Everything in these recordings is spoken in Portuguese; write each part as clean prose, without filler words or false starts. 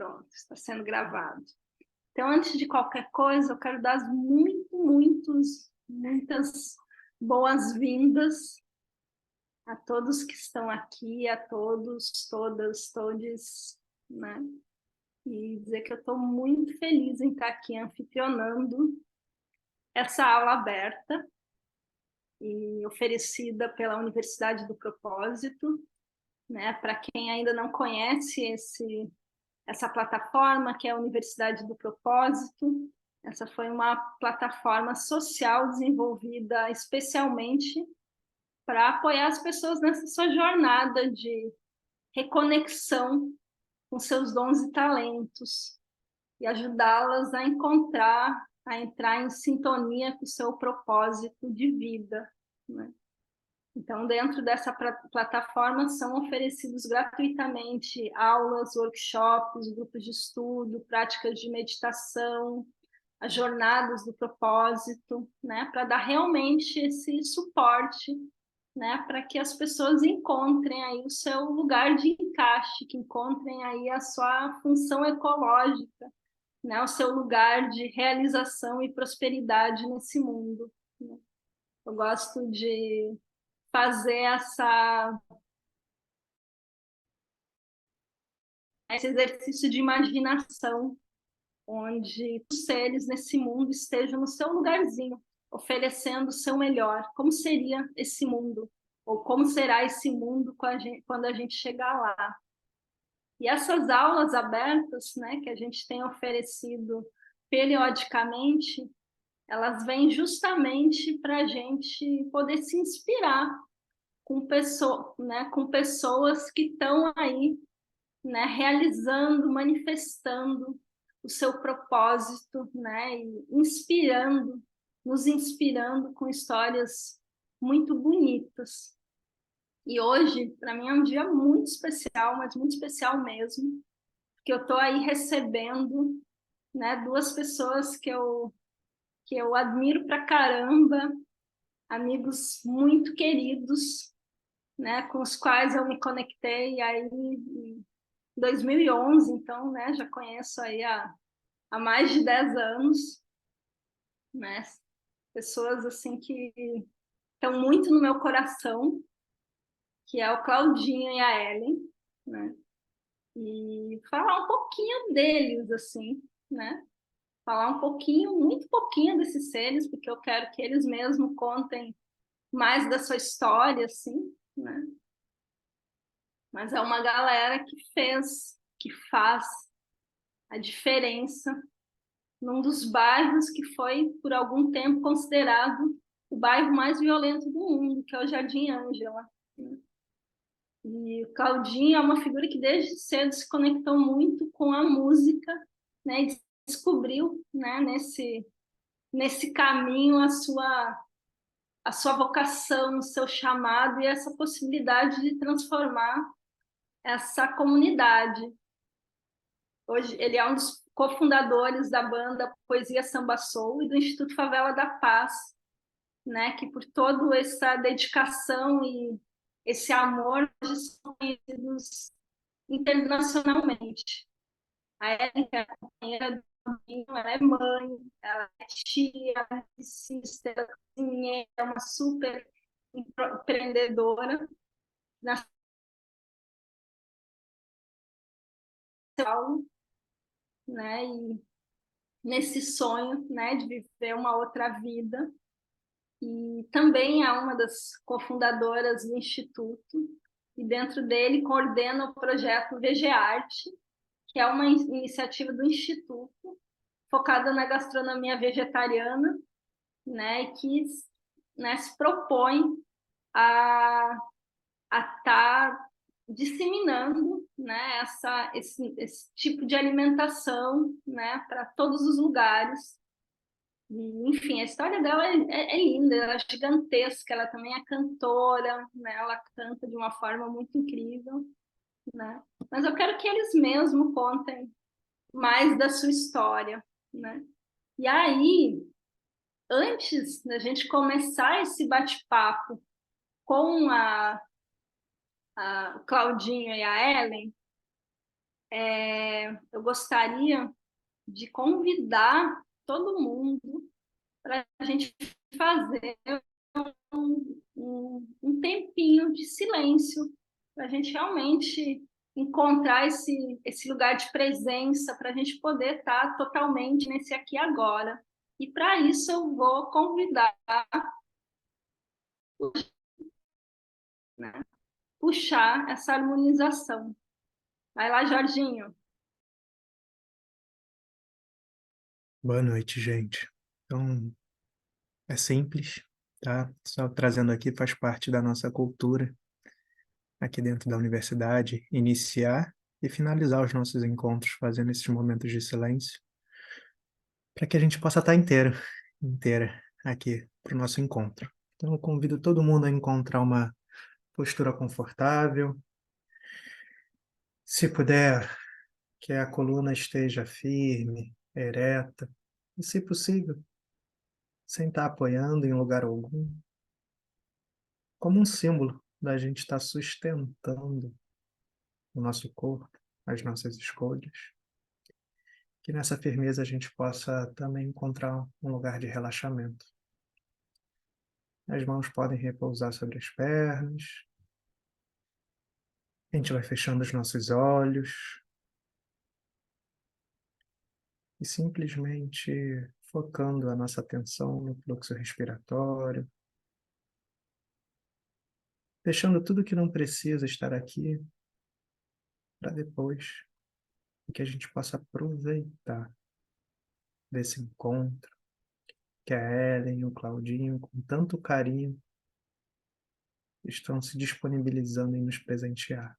Pronto, está sendo gravado. Então, antes de qualquer coisa, eu quero dar muitas boas-vindas a todos que estão aqui, a todos, todas, todes, né? E dizer que eu estou muito feliz em estar aqui anfitrionando essa aula aberta e oferecida pela Universidade do Propósito, né? Para quem ainda não conhece essa plataforma, que é a Universidade do Propósito, essa foi uma plataforma social desenvolvida especialmente para apoiar as pessoas nessa sua jornada de reconexão com seus dons e talentos e ajudá-las a entrar em sintonia com o seu propósito de vida, né? Então, dentro dessa plataforma são oferecidos gratuitamente aulas, workshops, grupos de estudo, práticas de meditação, as jornadas do propósito, né, para dar realmente esse suporte, né, para que as pessoas encontrem aí o seu lugar de encaixe, que encontrem aí a sua função ecológica, né, o seu lugar de realização e prosperidade nesse mundo, né? Eu gosto de fazer esse exercício de imaginação, onde os seres nesse mundo estejam no seu lugarzinho, oferecendo o seu melhor. Como seria esse mundo? Ou como será esse mundo quando a gente chegar lá? E essas aulas abertas, né, que a gente tem oferecido periodicamente, elas vêm justamente para a gente poder se inspirar com pessoas que estão aí, né, realizando, manifestando o seu propósito, né, e nos inspirando com histórias muito bonitas. E hoje, para mim, é um dia muito especial, mas muito especial mesmo, porque eu estou aí recebendo, né, duas pessoas que eu admiro pra caramba, amigos muito queridos, né, com os quais eu me conectei aí em 2011, então, né, já conheço aí há mais de 10 anos, né, pessoas assim que estão muito no meu coração, que é o Claudinho e a Ellen, né, e falar um pouquinho deles, assim, né, falar um pouquinho, muito pouquinho desses seres, porque eu quero que eles mesmos contem mais da sua história, assim, né, mas é uma galera que faz a diferença num dos bairros que foi, por algum tempo, considerado o bairro mais violento do mundo, que é o Jardim Ângela. E o Claudinho é uma figura que desde cedo se conectou muito com a música, né, e descobriu, né, nesse caminho a sua vocação, o seu chamado e essa possibilidade de transformar essa comunidade. Hoje ele é um dos cofundadores da banda Poesia Samba Soul e do Instituto Favela da Paz, né, que por toda essa dedicação e esse amor são conhecidos internacionalmente. A Érica é a companheira do Binho, ela é mãe, ela é tia, é sister, é uma super empreendedora na São Paulo, né, e nesse sonho, né, de viver uma outra vida. E também é uma das cofundadoras do Instituto, e dentro dele coordena o projeto VGArte, que é uma iniciativa do Instituto focada na gastronomia vegetariana, né, que, né, se propõe a estar disseminando, né, esse tipo de alimentação, né, para todos os lugares. E, enfim, a história dela é linda, ela é gigantesca, ela também é cantora, né, ela canta de uma forma muito incrível, né? Mas eu quero que eles mesmos contem mais da sua história, né? E aí, antes da gente começar esse bate-papo com o Claudinho e a Ellen, eu gostaria de convidar todo mundo para a gente fazer um tempinho de silêncio, para a gente realmente encontrar esse lugar de presença, para a gente poder estar totalmente nesse aqui e agora. E para isso eu vou convidar, né, puxar essa harmonização. Vai lá, Jorginho. Boa noite, gente. Então, é simples, tá? Só trazendo aqui, faz parte da nossa cultura, aqui dentro da universidade, iniciar e finalizar os nossos encontros fazendo esses momentos de silêncio, para que a gente possa estar inteira aqui para o nosso encontro. Então, eu convido todo mundo a encontrar uma postura confortável. Se puder, que a coluna esteja firme, ereta, e, se possível, sem estar apoiando em lugar algum, como um símbolo da gente estar sustentando o nosso corpo, as nossas escolhas, que nessa firmeza a gente possa também encontrar um lugar de relaxamento. As mãos podem repousar sobre as pernas, a gente vai fechando os nossos olhos e simplesmente focando a nossa atenção no fluxo respiratório, deixando tudo que não precisa estar aqui para depois, e que a gente possa aproveitar desse encontro que a Ellen e o Claudinho, com tanto carinho, estão se disponibilizando em nos presentear.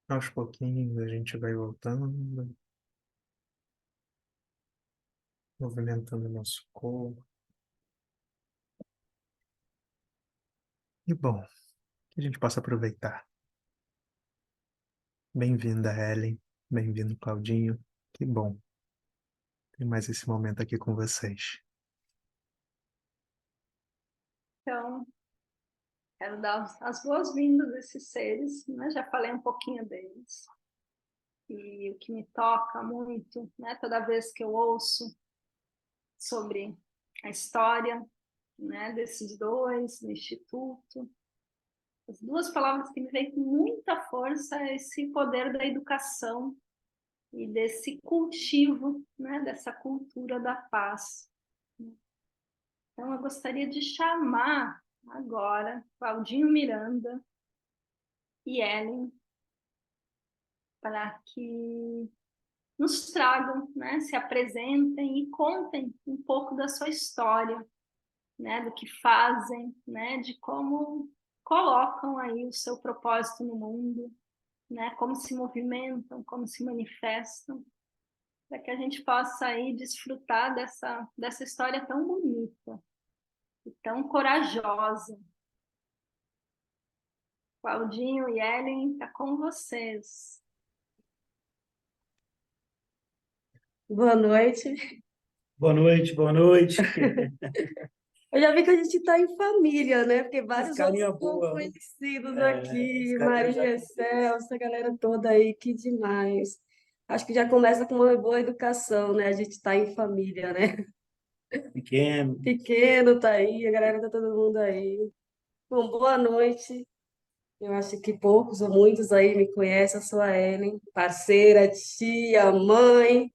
Aos pouquinhos a gente vai voltando, movimentando o nosso corpo. E bom, que a gente possa aproveitar. Bem-vinda, Ellen. Bem-vindo, Claudinho. Que bom ter mais esse momento aqui com vocês. Então, quero dar as boas-vindas a esses seres, né? Já falei um pouquinho deles. E o que me toca muito, né? Toda vez que eu ouço sobre a história, né, desses dois no Instituto, as duas palavras que me vêm com muita força é esse poder da educação e desse cultivo, né, dessa cultura da paz. Então, eu gostaria de chamar agora Claudinho Miranda e Ellen para que nos tragam, né, se apresentem e contem um pouco da sua história, né, do que fazem, né, de como colocam aí o seu propósito no mundo, né, como se movimentam, como se manifestam, para que a gente possa aí desfrutar dessa história tão bonita e tão corajosa. Claudinho e Ellen, está com vocês. Boa noite. Boa noite, boa noite. Eu já vi que a gente está em família, né? Porque vários Carinha outros são boa. conhecidos Esse aqui, carinha Maria Celso, essa galera toda aí, que demais. Acho que já começa com uma boa educação, né? A gente está em família, né? pequeno. Pequeno tá aí, a galera tá todo mundo aí. Bom, boa noite. Eu acho que poucos ou muitos aí me conhecem. Eu sou a Ellen, parceira, tia, mãe.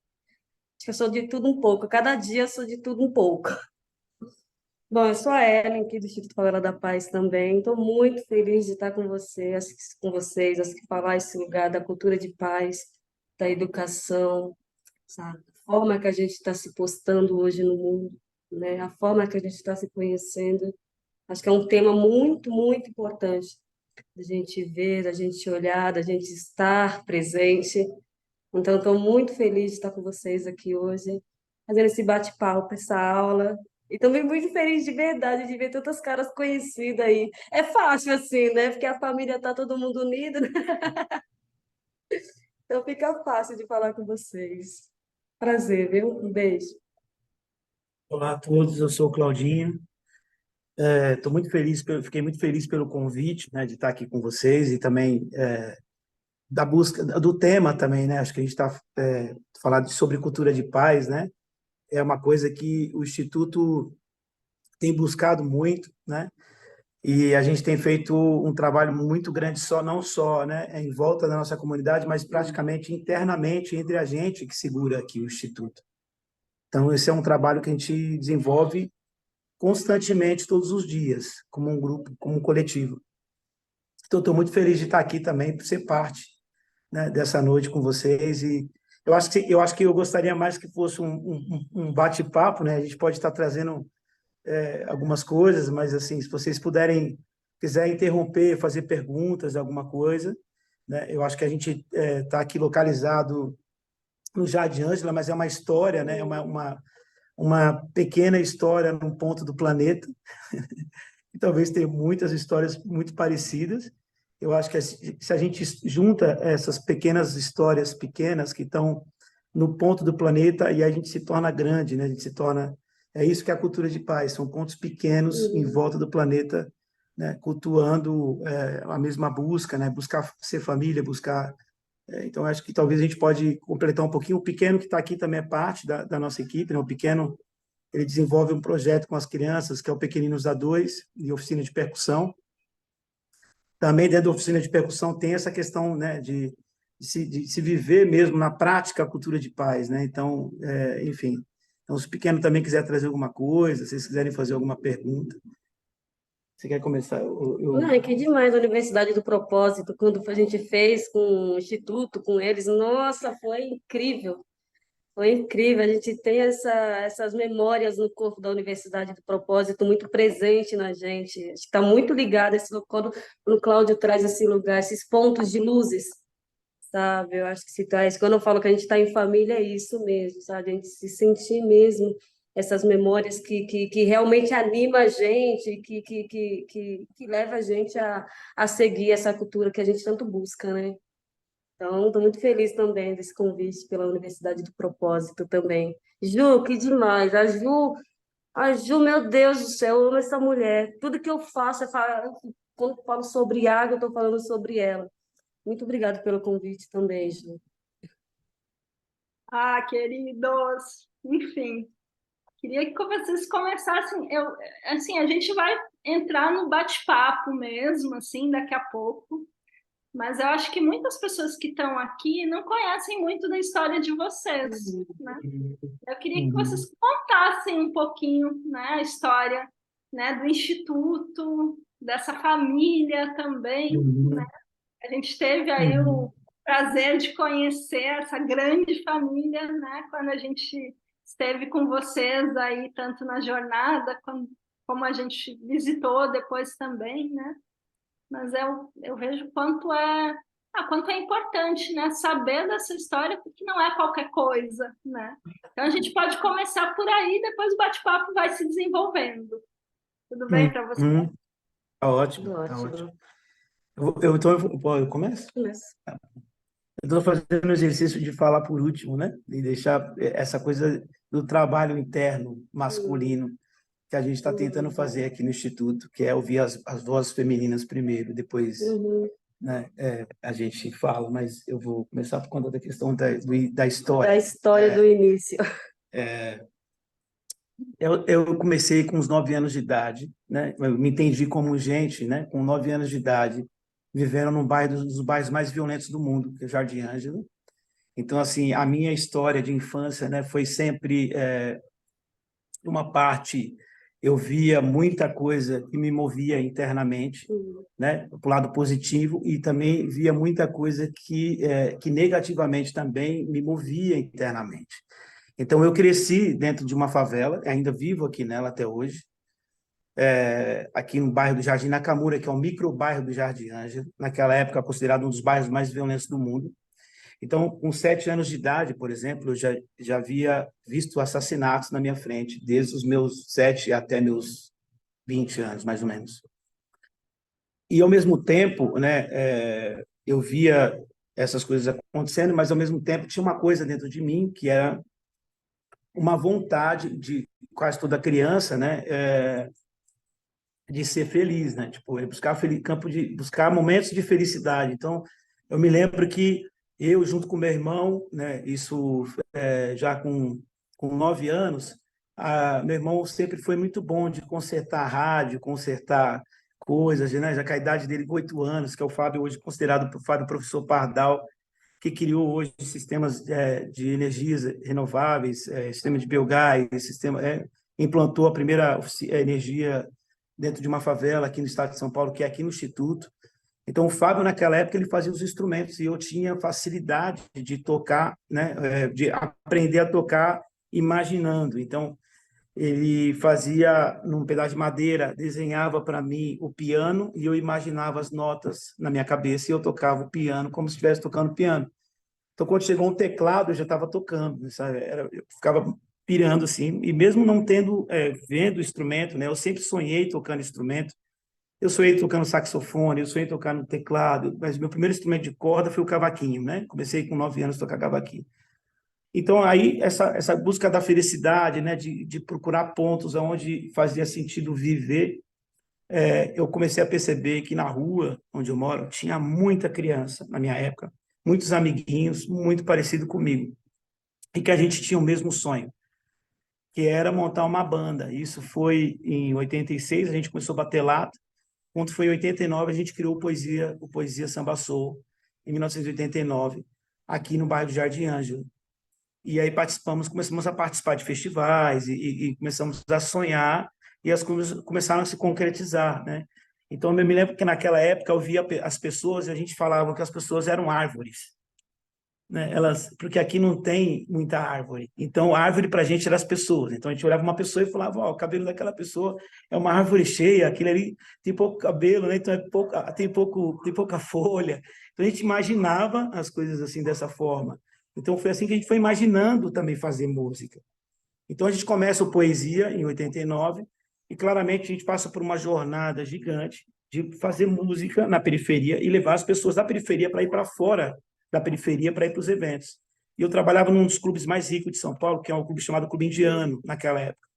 Acho que eu sou de tudo um pouco. Cada dia eu sou de tudo um pouco. Bom, eu sou a Ellen, aqui do Instituto Favela da Paz também. Estou muito feliz de estar com você, com vocês, que falar esse lugar da cultura de paz, da educação, sabe? A forma que a gente está se postando hoje no mundo, né? A forma que a gente está se conhecendo. Acho que é um tema muito, muito importante da gente ver, da gente olhar, da gente estar presente. Então, estou muito feliz de estar com vocês aqui hoje, fazendo esse bate-papo, essa aula. E também muito feliz de verdade de ver tantas caras conhecidas aí. É fácil assim, né? Porque a família está todo mundo unido, né? Então fica fácil de falar com vocês. Prazer, viu? Um beijo. Olá a todos, eu sou o Claudinho. Estou muito feliz, fiquei muito feliz pelo convite, né, de estar aqui com vocês e também da busca do tema também, né? Acho que a gente está falando sobre cultura de paz, né? É uma coisa que o Instituto tem buscado muito, né? E a gente tem feito um trabalho muito grande, não só, né, em volta da nossa comunidade, mas praticamente internamente entre a gente que segura aqui o Instituto. Então, esse é um trabalho que a gente desenvolve constantemente, todos os dias, como um grupo, como um coletivo. Então, estou muito feliz de estar aqui também, por ser parte, né, dessa noite com vocês. E eu acho que eu gostaria mais que fosse um bate-papo, né? A gente pode estar trazendo algumas coisas, mas assim, se vocês quiserem interromper, fazer perguntas, alguma coisa, né? Eu acho que a gente está aqui localizado no Jardim Ângela, mas é uma história, né? É uma pequena história num ponto do planeta, e talvez tenha muitas histórias muito parecidas. Eu acho que se a gente junta essas pequenas histórias pequenas que estão no ponto do planeta, e a gente se torna grande, né? A gente se torna... É isso que é a cultura de paz, são pontos pequenos em volta do planeta, né? Cultuando a mesma busca, né? Buscar ser família, buscar... Então, acho que talvez a gente pode completar um pouquinho. O pequeno que está aqui também é parte da nossa equipe, né? O pequeno, ele desenvolve um projeto com as crianças, que é o Pequeninos A2, e oficina de percussão. Também dentro da oficina de percussão tem essa questão, né, de se viver mesmo na prática a cultura de paz, né? Então, enfim. Então, se o pequeno também quiser trazer alguma coisa, se vocês quiserem fazer alguma pergunta. Você quer começar? Não, que demais a Universidade do Propósito, quando a gente fez com o Instituto, com eles. Nossa, foi incrível. Foi incrível, a gente tem essas memórias no corpo da Universidade do Propósito muito presente na gente. A gente está muito ligado a esse quando o Cláudio traz esse lugar, esses pontos de luzes, sabe? Eu acho que se traz, quando eu falo que a gente está em família, é isso mesmo, sabe? A gente se sentir mesmo essas memórias que realmente anima a gente, que leva a gente a seguir essa cultura que a gente tanto busca, né? Então, estou muito feliz também desse convite pela Universidade do Propósito também. Ju, que demais! A Ju, meu Deus do céu, eu amo essa mulher. Tudo que eu faço, quando eu falo sobre água, eu estou falando sobre ela. Muito obrigada pelo convite também, Ju. Ah, queridos, enfim, queria que vocês começassem. Assim, a gente vai entrar no bate-papo mesmo, assim, daqui a pouco. Mas eu acho que muitas pessoas que estão aqui não conhecem muito da história de vocês, Uhum. né? Eu queria que Uhum. vocês contassem um pouquinho, né, a história, né, do Instituto, dessa família também. Uhum. A gente teve aí Uhum. o prazer de conhecer essa grande família, né, quando a gente esteve com vocês aí, tanto na jornada, como a gente visitou depois também, né? Mas eu vejo quanto é importante, né, saber dessa história, porque não é qualquer coisa, né? Então a gente pode começar por aí, depois o bate-papo vai se desenvolvendo. Tudo bem para você? Uhum. Tá ótimo, Tudo tá ótimo. ótimo. Então eu começo? Mas, Eu estou fazendo o exercício de falar por último, né? E deixar essa coisa do trabalho interno hum, masculino que a gente está tentando hum, fazer aqui no Instituto, que é ouvir as vozes femininas primeiro, depois, uhum. né, a gente fala, mas eu vou começar por conta da questão da Da história. história do início. Eu comecei com uns 9 anos de idade, né? Eu me entendi como gente, né? Com 9 anos de idade, vivendo num bairro dos bairros mais violentos do mundo, que é Jardim Ângelo. Então, assim, a minha história de infância, né, foi sempre uma parte, eu via muita coisa que me movia internamente, Hum, né, pro lado positivo, e também via muita coisa que negativamente também me movia internamente. Então, eu cresci dentro de uma favela, ainda vivo aqui nela até hoje, aqui no bairro do Jardim Nakamura, que é um microbairro do Jardim Ângelo, naquela época considerado um dos bairros mais violentos do mundo. Então, com 7 anos de idade, por exemplo, eu já havia visto assassinatos na minha frente, desde os meus 7 até meus 20 anos, mais ou menos. E, ao mesmo tempo, né, eu via essas coisas acontecendo, mas, ao mesmo tempo, tinha uma coisa dentro de mim, que era uma vontade de quase toda criança, né, de ser feliz, né? Tipo, buscar momentos de felicidade. Então, eu me lembro que eu, junto com meu irmão, né, isso já com 9 anos, meu irmão sempre foi muito bom de consertar rádio, consertar coisas, né? Já com a idade dele, 8 anos, que é o Fábio, hoje considerado o Fábio professor Pardal, que criou hoje sistemas de energias renováveis, sistema de biogás, implantou a primeira energia dentro de uma favela aqui no estado de São Paulo, que é aqui no Instituto. Então, o Fábio, naquela época, ele fazia os instrumentos e eu tinha facilidade de tocar, né, de aprender a tocar imaginando. Então, ele fazia, num pedaço de madeira, desenhava para mim o piano e eu imaginava as notas na minha cabeça e eu tocava o piano como se estivesse tocando piano. Então, quando chegou um teclado, eu já estava tocando, sabe? Eu ficava pirando assim, e mesmo não tendo, vendo o instrumento, né? Eu sempre sonhei tocando instrumento. Eu sonhei tocando saxofone, eu sonhei tocando teclado, mas meu primeiro instrumento de corda foi o cavaquinho, né? Comecei com 9 anos a tocar cavaquinho. Então, aí, essa busca da felicidade, né? De procurar pontos onde fazia sentido viver, eu comecei a perceber que na rua onde eu moro tinha muita criança, na minha época, muitos amiguinhos, muito parecido comigo, e que a gente tinha o mesmo sonho, que era montar uma banda. Isso foi em 86, a gente começou a bater lata. Quando foi em 89, a gente criou o Poesia Samba Soul, em 1989, aqui no bairro do Jardim Ângelo. E aí começamos a participar de festivais e começamos a sonhar e as coisas começaram a se concretizar, né? Então, eu me lembro que naquela época eu via as pessoas e a gente falava que as pessoas eram árvores. né? Porque aqui não tem muita árvore. Então, a árvore para a gente era as pessoas. Então, a gente olhava uma pessoa e falava, ó, o cabelo daquela pessoa é uma árvore cheia, aquele ali tem pouco cabelo, né? Então, tem pouca folha. Então, a gente imaginava as coisas assim, dessa forma. Então, foi assim que a gente foi imaginando também fazer música. Então, a gente começa o Poesia em 89 e, claramente, a gente passa por uma jornada gigante de fazer música na periferia e levar as pessoas da periferia para ir para fora da periferia para ir para os eventos. E eu trabalhava num dos clubes mais ricos de São Paulo, que é um clube chamado Clube Indiano, naquela época.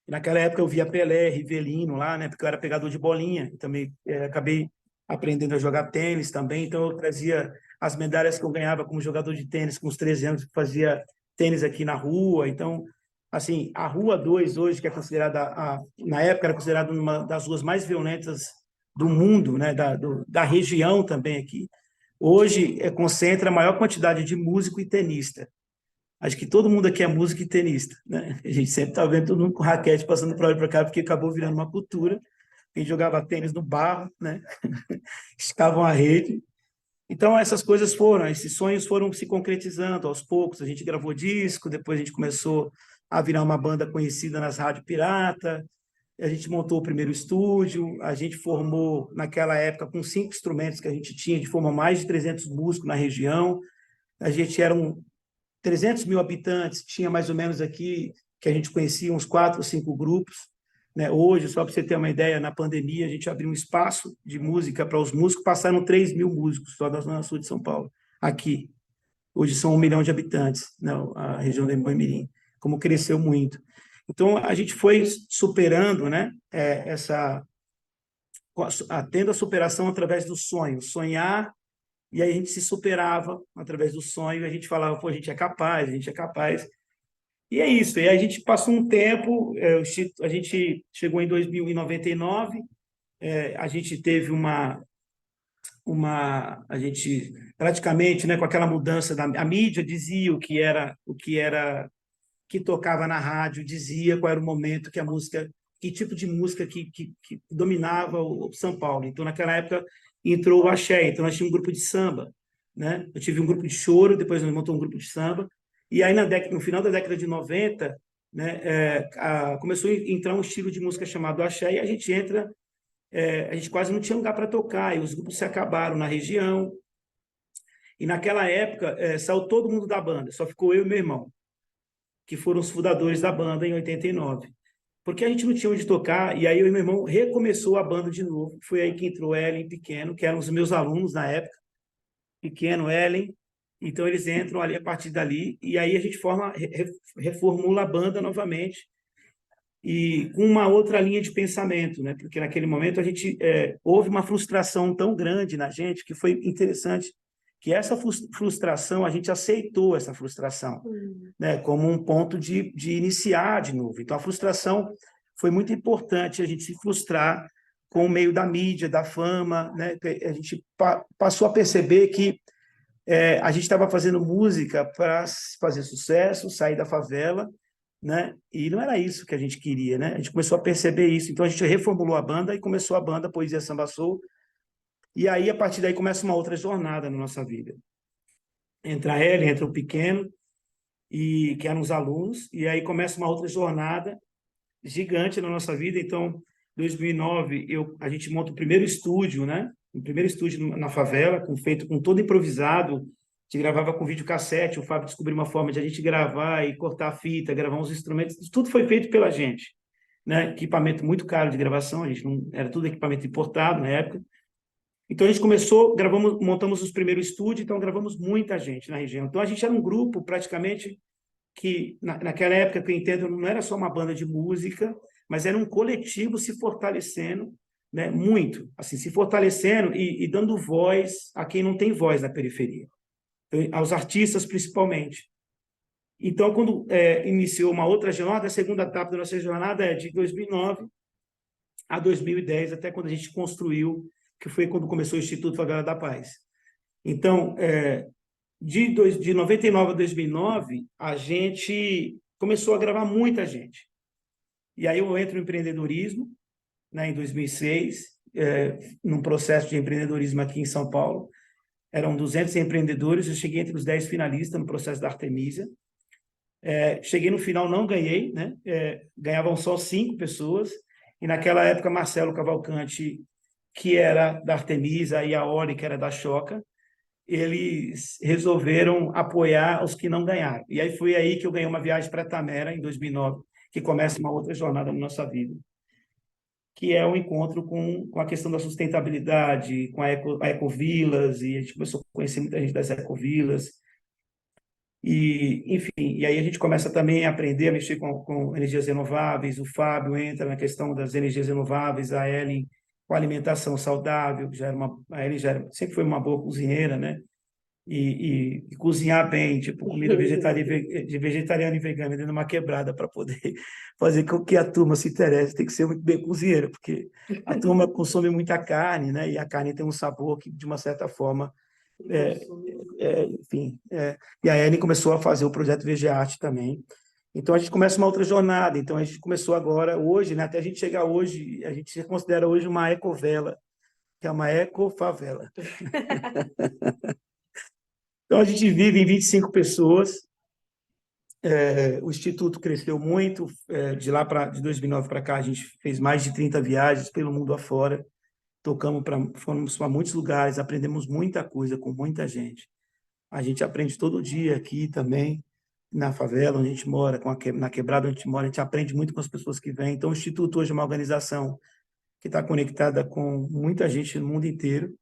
E naquela época eu via Pelé, Rivelino lá, né, porque eu era pegador de bolinha, e também acabei aprendendo a jogar tênis também, então eu trazia as medalhas que eu ganhava como jogador de tênis com os 13 anos, fazia tênis aqui na rua, então, assim, a Rua 2 hoje, que é considerada, na época era considerada uma das ruas mais violentas do mundo, né, da região também aqui, hoje concentra a maior quantidade de músico e tenista. Acho que todo mundo aqui é músico e tenista, né? A gente sempre está vendo todo mundo com raquete passando para lá e para cá, porque acabou virando uma cultura. A gente jogava tênis no barro, né? Escavam a rede. Então, essas coisas esses sonhos foram se concretizando aos poucos. A gente gravou disco, depois a gente começou a virar uma banda conhecida nas rádios pirata, a gente montou o primeiro estúdio, a gente formou, naquela época, com 5 instrumentos que a gente tinha, de forma mais de 300 músicos na região. A gente era 300 mil habitantes, tinha mais ou menos aqui, que a gente conhecia, uns 4 ou 5 grupos. Né? Hoje, só para você ter uma ideia, na pandemia, a gente abriu um espaço de música para os músicos, passaram 3 mil músicos só da Zona Sul de São Paulo, aqui. Hoje são 1 milhão de habitantes, né? A região de Boi-mirim, como cresceu muito. Então, a gente foi superando, né, tendo a superação através do sonho, sonhar, e aí a gente se superava através do sonho, a gente falava, pô, a gente é capaz, a gente é capaz. E é isso, e aí a gente passou um tempo, a gente chegou em 2099, a gente teve a gente praticamente, né, com aquela mudança a mídia dizia que tocava na rádio, dizia qual era o momento que a música, que tipo de música que dominava o São Paulo. Então, naquela época, entrou o axé, então nós tínhamos um grupo de samba, né? Eu tive um grupo de choro, depois nós montamos um grupo de samba, e aí no final da década de 90, né, começou a entrar um estilo de música chamado axé, e a gente a gente quase não tinha lugar para tocar, e os grupos se acabaram na região, e naquela época saiu todo mundo da banda, só ficou eu e meu irmão, que foram os fundadores da banda em 89. Porque a gente não tinha onde tocar, e aí eu e meu irmão recomeçou a banda de novo. Foi aí que entrou Ellen e Pequeno, que eram os meus alunos na época. Pequeno, Ellen. Então eles entram ali a partir dali, e aí a gente reformula a banda novamente, e com uma outra linha de pensamento, né? Porque naquele momento houve uma frustração tão grande na gente que foi interessante que essa frustração, a gente aceitou essa frustração, né, como um ponto de iniciar de novo. Então, a frustração foi muito importante, a gente se frustrar com o meio da mídia, da fama, né? A gente passou a perceber que a gente estava fazendo música para fazer sucesso, sair da favela, né? E não era isso que a gente queria, né? A gente começou a perceber isso, então a gente reformulou a banda e começou a banda Poesia Samba Soul. E aí, a partir daí, começa uma outra jornada na nossa vida. Entra ele, entra o Pequeno, que eram os alunos, e aí começa uma outra jornada gigante na nossa vida. Então, em 2009, a gente monta o primeiro estúdio, né? O primeiro estúdio na favela, feito com todo improvisado. A gente gravava com videocassete, o Fábio descobriu uma forma de a gente gravar e cortar a fita, gravar uns instrumentos. Tudo foi feito pela gente, né? Equipamento muito caro de gravação, a gente não era tudo equipamento importado na época. Então, a gente começou, montamos os primeiros estúdios, então gravamos muita gente na região. Então, a gente era um grupo, praticamente, que naquela época, que eu entendo, não era só uma banda de música, mas era um coletivo se fortalecendo, né, muito, assim, se fortalecendo e dando voz a quem não tem voz na periferia, aos artistas, principalmente. Então, quando iniciou uma outra jornada, a segunda etapa da nossa jornada é de 2009 a 2010, até quando a gente construiu, que foi quando começou o Instituto Favela da Paz. Então, de 99 a 2009, a gente começou a gravar muita gente. E aí eu entro no empreendedorismo, né, em 2006, num processo de empreendedorismo aqui em São Paulo. eram 200 empreendedores, eu cheguei entre os 10 finalistas no processo da Artemisia. Cheguei no final, não ganhei, né? Ganhavam só 5 pessoas, e naquela época Marcelo Cavalcante, que era da Artemisa, e a Ori, que era da Choca, eles resolveram apoiar os que não ganharam. E aí foi aí que eu ganhei uma viagem para Tamera, em 2009, que começa uma outra jornada na nossa vida, que é o encontro com a questão da sustentabilidade, com a Ecovilas, e a gente começou a conhecer muita gente das Ecovilas, e, enfim, e aí a gente começa também a aprender a mexer com energias renováveis. O Fábio entra na questão das energias renováveis, a Ellen com alimentação saudável, a Ellen sempre foi uma boa cozinheira, né? E cozinhar bem, tipo comida de vegetariano e vegana dentro de uma quebrada para poder fazer com que a turma se interesse. Tem que ser muito bem cozinheira, porque a turma consome muita carne, né? E a carne tem um sabor que, de uma certa forma, enfim. E a Ellen começou a fazer o projeto VGArt também. Então a gente começa uma outra jornada. Então a gente começou agora, hoje, né? Até a gente chegar hoje, a gente se considera hoje uma ecovela, que é uma ecofavela. Então, a gente vive em 25 pessoas. O Instituto cresceu muito. De 2009 para cá, a gente fez mais de 30 viagens pelo mundo afora. Fomos para muitos lugares, aprendemos muita coisa com muita gente. A gente aprende todo dia aqui também, na favela onde a gente mora, na quebrada onde a gente mora, a gente aprende muito com as pessoas que vêm. Então, o Instituto hoje é uma organização que está conectada com muita gente no mundo inteiro,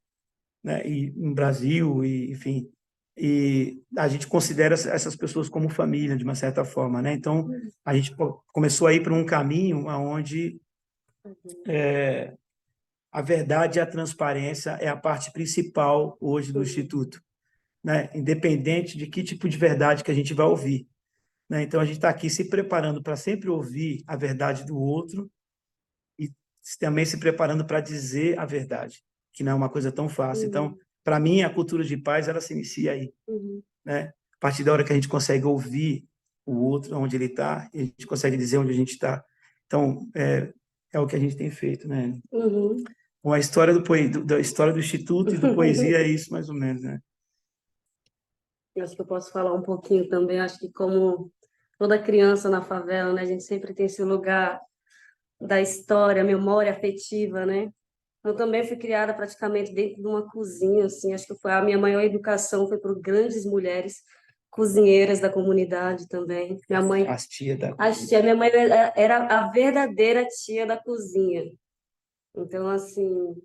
né? E no Brasil, e, enfim, e a gente considera essas pessoas como família, de uma certa forma, né? Então, a gente começou a ir para um caminho onde a verdade e a transparência é a parte principal hoje do Instituto, né? Independente de que tipo de verdade que a gente vai ouvir, né? Então, a gente está aqui se preparando para sempre ouvir a verdade do outro e também se preparando para dizer a verdade, que não é uma coisa tão fácil. Então, para mim, a cultura de paz, ela se inicia aí, né? A partir da hora que a gente consegue ouvir o outro, onde ele está, e a gente consegue dizer onde a gente está. Então, é o que a gente tem feito, né? Com a história da história do Instituto e do Poesia é isso, mais ou menos, né? Eu acho que eu posso falar um pouquinho também. Acho que como toda criança na favela, né, a gente sempre tem esse lugar da história, memória afetiva, né? Eu também fui criada praticamente dentro de uma cozinha, assim. Acho que foi a minha maior educação foi por grandes mulheres cozinheiras da comunidade também. Minha mãe, As tia da minha mãe era a verdadeira tia da cozinha. Então, assim,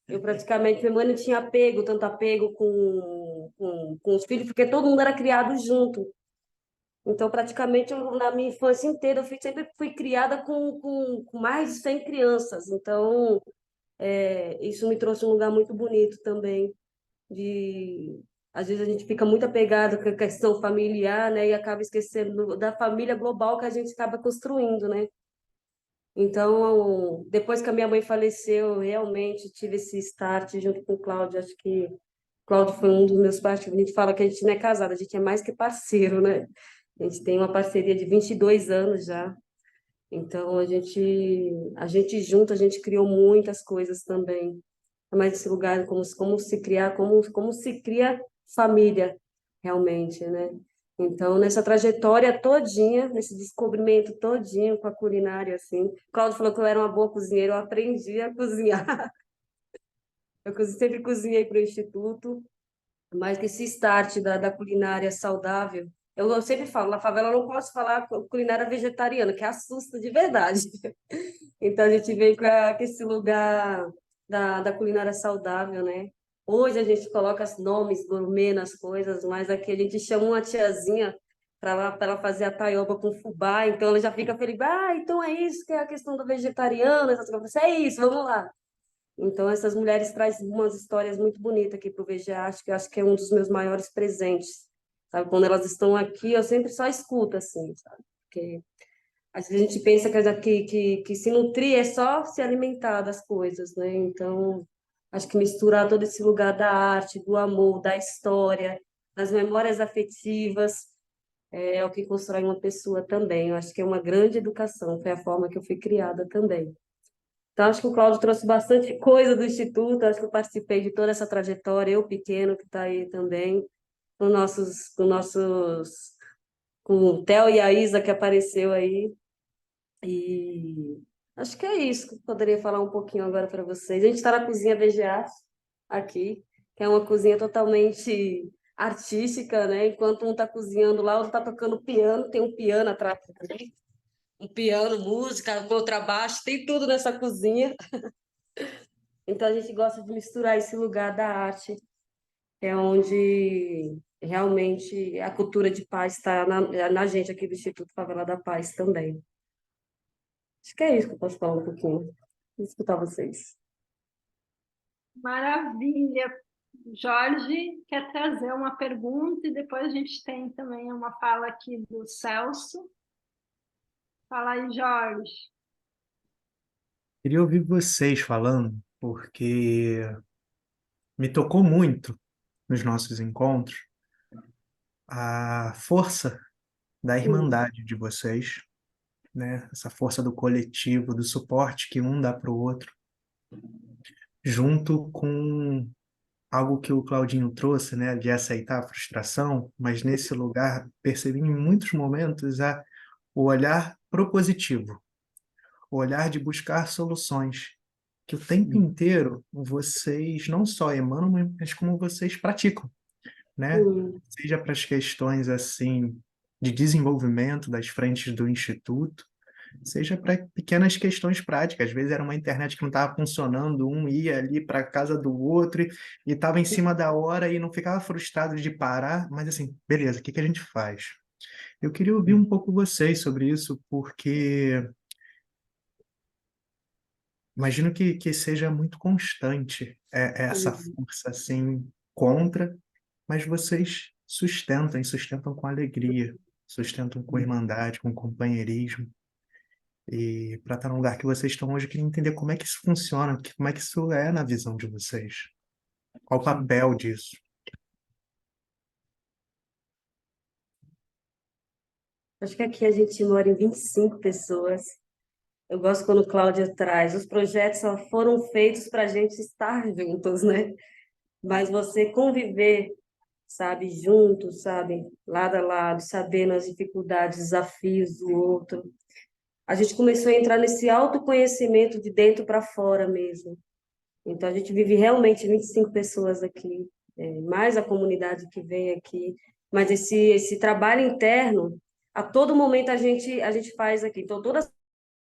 eu praticamente, minha mãe não tinha apego, tanto apego com os filhos, porque todo mundo era criado junto. Então, praticamente, na minha infância inteira, sempre fui criada com mais de 100 crianças. Então, isso me trouxe um lugar muito bonito também. Às vezes a gente fica muito apegado com a questão familiar, né? E acaba esquecendo da família global que a gente acaba construindo, né? Então, depois que a minha mãe faleceu, eu realmente tive esse start junto com o Cláudio. Acho que o Cláudio foi um dos meus parceiros. A gente fala que a gente não é casado, a gente é mais que parceiro, né? A gente tem uma parceria de 22 anos já. Então, a gente junto, a gente criou muitas coisas também. Mas esse lugar, como se criar, como se cria família, realmente, né? Então, nessa trajetória todinha, nesse descobrimento todinho com a culinária, assim, o Cláudio falou que eu era uma boa cozinheira, eu aprendi a cozinhar. Sempre cozinhei para o Instituto, mas que esse start da culinária saudável, eu sempre falo, na favela eu não posso falar culinária vegetariana, que assusta de verdade. Então, a gente veio com esse lugar da culinária saudável, né? Hoje a gente coloca os nomes gourmet nas coisas, mas aqui a gente chama uma tiazinha para ela fazer a taioba com fubá, então ela já fica feliz, então é isso que é a questão do vegetariano, essas coisas. É isso, vamos lá. Então, essas mulheres trazem umas histórias muito bonitas aqui para o VGA, que eu acho que é um dos meus maiores presentes, sabe? Quando elas estão aqui, eu sempre só escuto, assim, sabe? Porque às vezes a gente pensa que se nutrir é só se alimentar das coisas, né? Então, acho que misturar todo esse lugar da arte, do amor, da história, das memórias afetivas, é o que constrói uma pessoa também. Eu acho que é uma grande educação, foi a forma que eu fui criada também. Então, acho que o Cláudio trouxe bastante coisa do Instituto, acho que eu participei de toda essa trajetória, eu pequeno, que está aí também, com o Theo e a Isa, que apareceu aí, e acho que é isso que eu poderia falar um pouquinho agora para vocês. A gente está na cozinha VGA, aqui, que é uma cozinha totalmente artística, né? Enquanto um está cozinhando lá, outro está tocando piano, tem um piano atrás também, um piano, música, contrabaixo, tem tudo nessa cozinha. Então a gente gosta de misturar esse lugar da arte, que é onde realmente a cultura de paz está na gente aqui do Instituto Favela da Paz também. Acho que é isso que eu posso falar um pouquinho. Vou escutar vocês. Maravilha. Jorge quer trazer uma pergunta e depois a gente tem também uma fala aqui do Celso. Fala aí, Jorge. Queria ouvir vocês falando, porque me tocou muito nos nossos encontros a força da irmandade de vocês, né? Essa força do coletivo, do suporte que um dá para o outro, junto com algo que o Claudinho trouxe, né? De aceitar a frustração, mas nesse lugar percebi em muitos momentos o olhar propositivo, o olhar de buscar soluções, que o tempo inteiro vocês não só emanam, mas como vocês praticam, né? Hum, Seja para as questões assim de desenvolvimento das frentes do instituto, seja para pequenas questões práticas. Às vezes era uma internet que não estava funcionando, um ia ali para a casa do outro e estava em cima da hora e não ficava frustrado de parar, mas assim, beleza, o que que a gente faz? Eu queria ouvir um pouco vocês sobre isso, porque imagino que seja muito constante essa hum, força assim contra, mas vocês sustentam com alegria, sustentam com irmandade, com companheirismo. E para estar no lugar que vocês estão hoje, eu queria entender como é que isso funciona, como é que isso é na visão de vocês. Qual o papel disso? Acho que aqui a gente mora em 25 pessoas. Eu gosto quando o Cláudio traz. Os projetos só foram feitos para a gente estar juntos, né? Mas você conviver, sabe, juntos, sabe, lado a lado, sabendo as dificuldades, desafios do outro. A gente começou a entrar nesse autoconhecimento de dentro para fora mesmo. Então, a gente vive realmente 25 pessoas aqui, mais a comunidade que vem aqui. Mas esse trabalho interno, a todo momento a gente faz aqui. Então, toda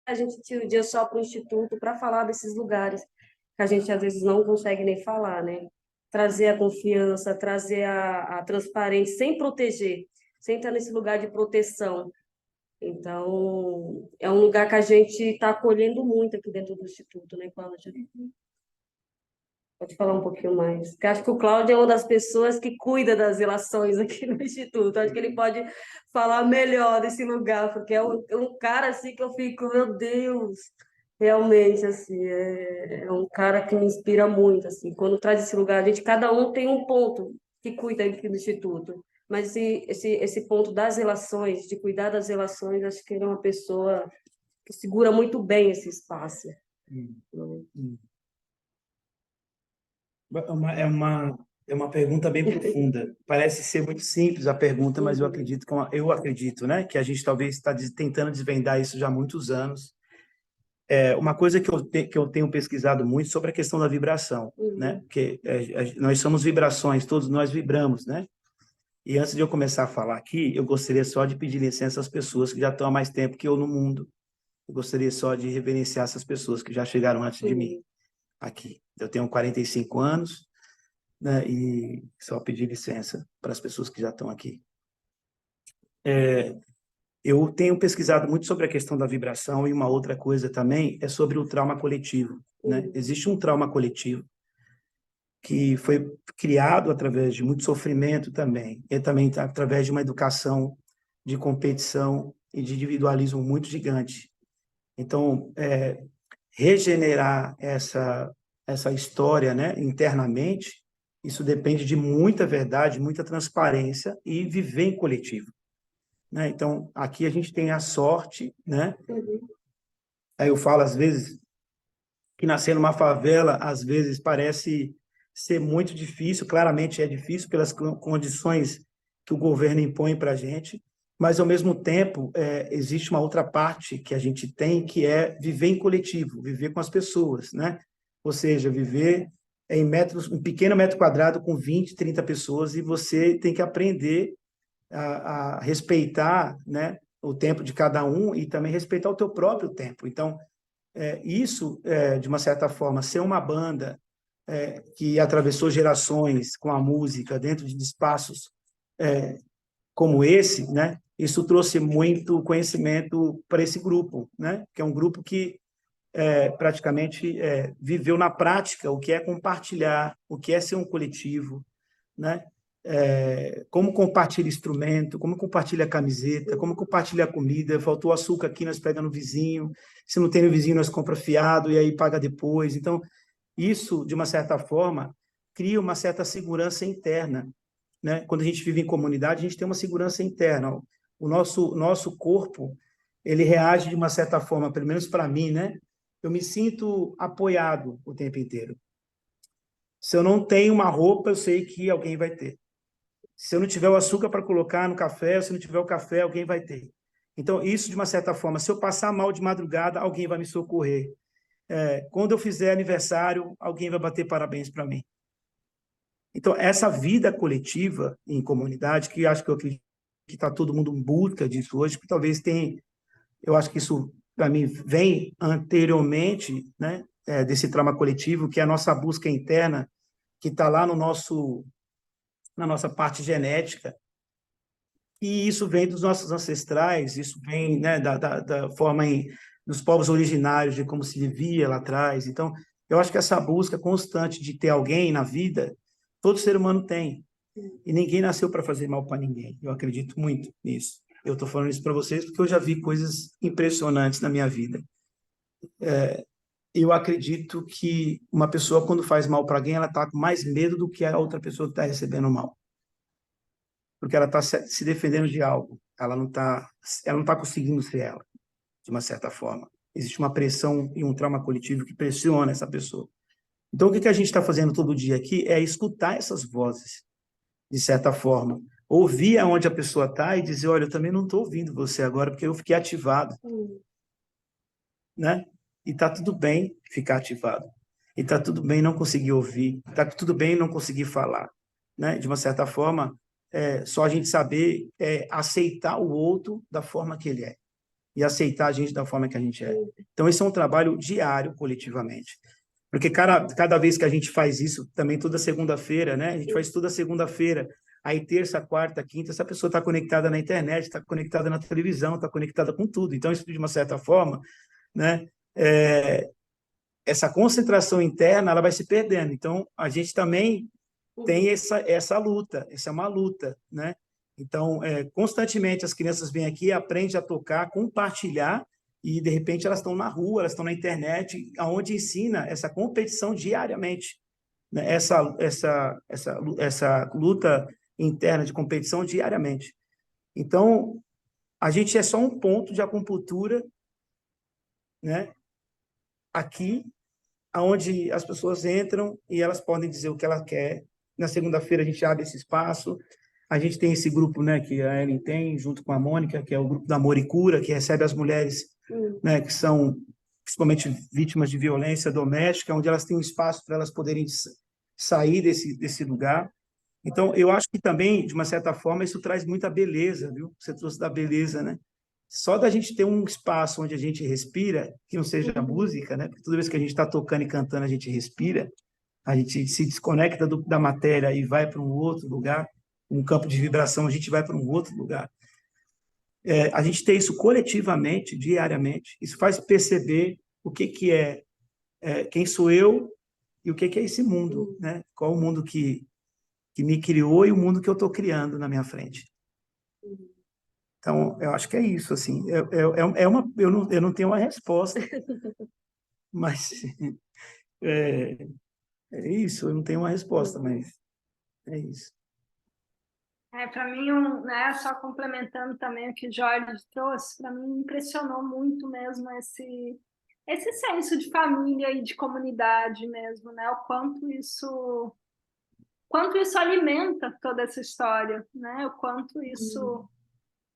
a gente tira o dia só para o Instituto para falar desses lugares que a gente às vezes não consegue nem falar, né? Trazer a confiança, trazer a transparência, sem proteger, sem estar nesse lugar de proteção. Então, é um lugar que a gente está acolhendo muito aqui dentro do Instituto, né, Cláudia? Pode falar um pouquinho mais. Porque acho que o Cláudio é uma das pessoas que cuida das relações aqui no Instituto. Acho que ele pode falar melhor desse lugar, porque é um cara assim que eu fico, meu Deus, realmente, assim, é um cara que me inspira muito, assim. Quando traz esse lugar, a gente, cada um tem um ponto que cuida aqui do Instituto. Mas esse ponto das relações, de cuidar das relações, acho que ele é uma pessoa que segura muito bem esse espaço. Hum, Né? hum. É uma pergunta bem profunda. Parece ser muito simples a pergunta, mas eu Uhum, acredito, né, que a gente talvez está tentando desvendar isso já há muitos anos. Uma coisa que eu tenho pesquisado muito sobre a questão da vibração, né? uhum, Porque nós somos vibrações, todos nós vibramos, né? E antes de eu começar a falar aqui, eu gostaria só de pedir licença às pessoas que já estão há mais tempo que eu no mundo. Eu gostaria só de reverenciar essas pessoas que já chegaram antes de mim uhum. aqui. Eu tenho 45 anos, né? E só pedir licença para as pessoas que já estão aqui. Eu tenho pesquisado muito sobre a questão da vibração e uma outra coisa também é sobre o trauma coletivo, né? Uhum, Existe um trauma coletivo que foi criado através de muito sofrimento também, e também através de uma educação de competição e de individualismo muito gigante. Então, regenerar essa história, né, internamente, isso depende de muita verdade, muita transparência e viver em coletivo, né? Então, aqui a gente tem a sorte, né? uhum, Aí eu falo às vezes que nascer numa favela, às vezes, parece ser muito difícil, claramente é difícil pelas condições que o governo impõe para a gente, mas, ao mesmo tempo, existe uma outra parte que a gente tem, que é viver em coletivo, viver com as pessoas, né? Ou seja, viver em metros, um pequeno metro quadrado com 20, 30 pessoas, e você tem que aprender a respeitar, né, o tempo de cada um e também respeitar o teu próprio tempo. Então, isso, de uma certa forma, ser uma banda que atravessou gerações com a música dentro de espaços como esse, né? Isso trouxe muito conhecimento para esse grupo, né? Que é um grupo que praticamente viveu na prática o que é compartilhar, o que é ser um coletivo, né? Como compartilha instrumento, como compartilha camiseta, como compartilha comida. Faltou açúcar aqui, nós pegamos no vizinho. Se não tem no vizinho, nós compra fiado e aí paga depois. Então, isso, de uma certa forma, cria uma certa segurança interna, né? Quando a gente vive em comunidade, a gente tem uma segurança interna. O nosso corpo, ele reage de uma certa forma, pelo menos para mim, né? Eu me sinto apoiado o tempo inteiro. Se eu não tenho uma roupa, eu sei que alguém vai ter. Se eu não tiver o açúcar para colocar no café, se não tiver o café, alguém vai ter. Então, isso, de uma certa forma, se eu passar mal de madrugada, alguém vai me socorrer. Quando eu fizer aniversário, alguém vai bater parabéns para mim. Então, essa vida coletiva em comunidade, que acho que eu acredito que está todo mundo em busca disso hoje, que talvez tenha, eu acho que isso, para mim, vem anteriormente, né, desse trauma coletivo, que é a nossa busca interna, que está lá na nossa parte genética, e isso vem dos nossos ancestrais, isso vem, né, da forma dos povos originários, de como se vivia lá atrás. Então, eu acho que essa busca constante de ter alguém na vida, todo ser humano tem. E ninguém nasceu para fazer mal para ninguém. Eu acredito muito nisso. Eu estou falando isso para vocês porque eu já vi coisas impressionantes na minha vida. Eu acredito que uma pessoa, quando faz mal para alguém, ela está com mais medo do que a outra pessoa que está recebendo mal, porque ela está se defendendo de algo. Ela não tá conseguindo ser ela, de uma certa forma. Existe uma pressão e um trauma coletivo que pressiona essa pessoa. Então, o que a gente está fazendo todo dia aqui é escutar essas vozes, de certa forma. Ouvir aonde a pessoa está e dizer, olha, eu também não estou ouvindo você agora, porque eu fiquei ativado. Né? E está tudo bem ficar ativado. E está tudo bem não conseguir ouvir. Está tudo bem não conseguir falar. Né? De uma certa forma, só a gente saber aceitar o outro da forma que ele é. E aceitar a gente da forma que a gente é. Então, esse é um trabalho diário, coletivamente. Porque cada vez que a gente faz isso, também toda segunda-feira, né? A gente faz toda segunda-feira. Aí, terça, quarta, quinta, essa pessoa está conectada na internet, está conectada na televisão, está conectada com tudo. Então, isso, de uma certa forma, né? Essa concentração interna, ela vai se perdendo. Então, a gente também tem essa luta, essa é uma luta, né? Então, constantemente as crianças vêm aqui, aprendem a tocar, compartilhar, e de repente elas estão na rua, elas estão na internet, aonde ensina essa competição diariamente, né? Essa luta interna de competição diariamente. Então, a gente é só um ponto de acupuntura, né? Aqui, aonde as pessoas entram e elas podem dizer o que ela quer. Na segunda-feira a gente abre esse espaço. A gente tem esse grupo, né, que a Ellen tem, junto com a Mônica, que é o grupo da Amor e Cura, que recebe as mulheres, né, que são principalmente vítimas de violência doméstica, onde elas têm um espaço para elas poderem sair desse lugar. Então, eu acho que também, de uma certa forma, isso traz muita beleza, viu? Você trouxe da beleza, né? Só da gente ter um espaço onde a gente respira, que não seja a música, né? Porque toda vez que a gente está tocando e cantando, a gente respira, a gente se desconecta da matéria e vai para um outro lugar, um campo de vibração, a gente vai para um outro lugar. A gente tem isso coletivamente, diariamente, isso faz perceber o que quem sou eu e o que é esse mundo, né? Qual o mundo que me criou e o mundo que eu estou criando na minha frente. Então, eu acho que é isso, assim. Eu não tenho uma resposta, mas é, é isso, eu não tenho uma resposta, mas é isso. Para mim, né, só complementando também o que o Jorge trouxe, para mim impressionou muito mesmo esse senso de família e de comunidade mesmo, né? O quanto isso alimenta toda essa história, né? O quanto isso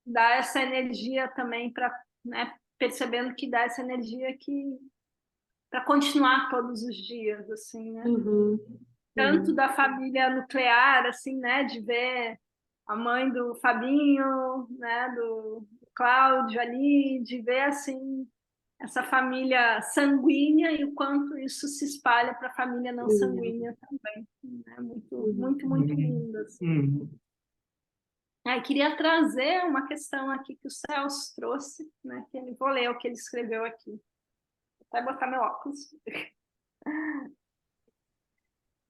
dá essa energia também para, né? Percebendo que dá essa energia que para continuar todos os dias, assim, né? Tanto da família nuclear, assim, né? De ver a mãe do Fabinho, né? Do Cláudio ali, de ver assim essa família sanguínea e o quanto isso se espalha para a família não sanguínea também. É muito, muito, muito lindo. Assim. Queria trazer uma questão aqui que o Celso trouxe, né? Que ele, vou ler o que ele escreveu aqui. Vou até botar meu óculos.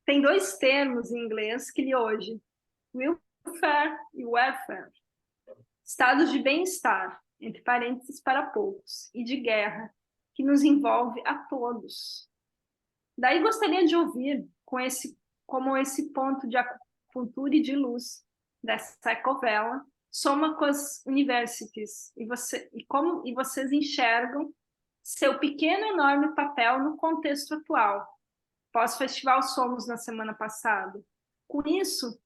Tem dois termos em inglês que li hoje: welfare e welfare. Estados de bem-estar, entre parênteses, para poucos, e de guerra, que nos envolve a todos. Daí gostaria de ouvir como esse ponto de acupuntura e de luz dessa ecovela soma com as universities e vocês enxergam seu pequeno e enorme papel no contexto atual. Pós-festival Somos na semana passada. Com isso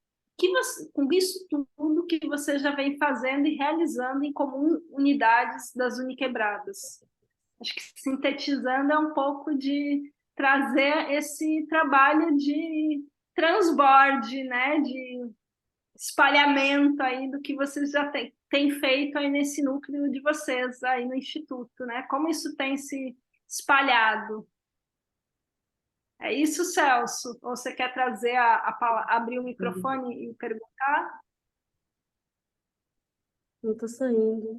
tudo que você já vem fazendo e realizando em comunidades das Uniquebradas. Acho que sintetizando é um pouco de trazer esse trabalho de transborde, né, de espalhamento aí do que vocês já têm feito aí nesse núcleo de vocês aí no Instituto, né? Como isso tem se espalhado. É isso, Celso? Ou você quer trazer abrir o microfone e perguntar? Não tô saindo.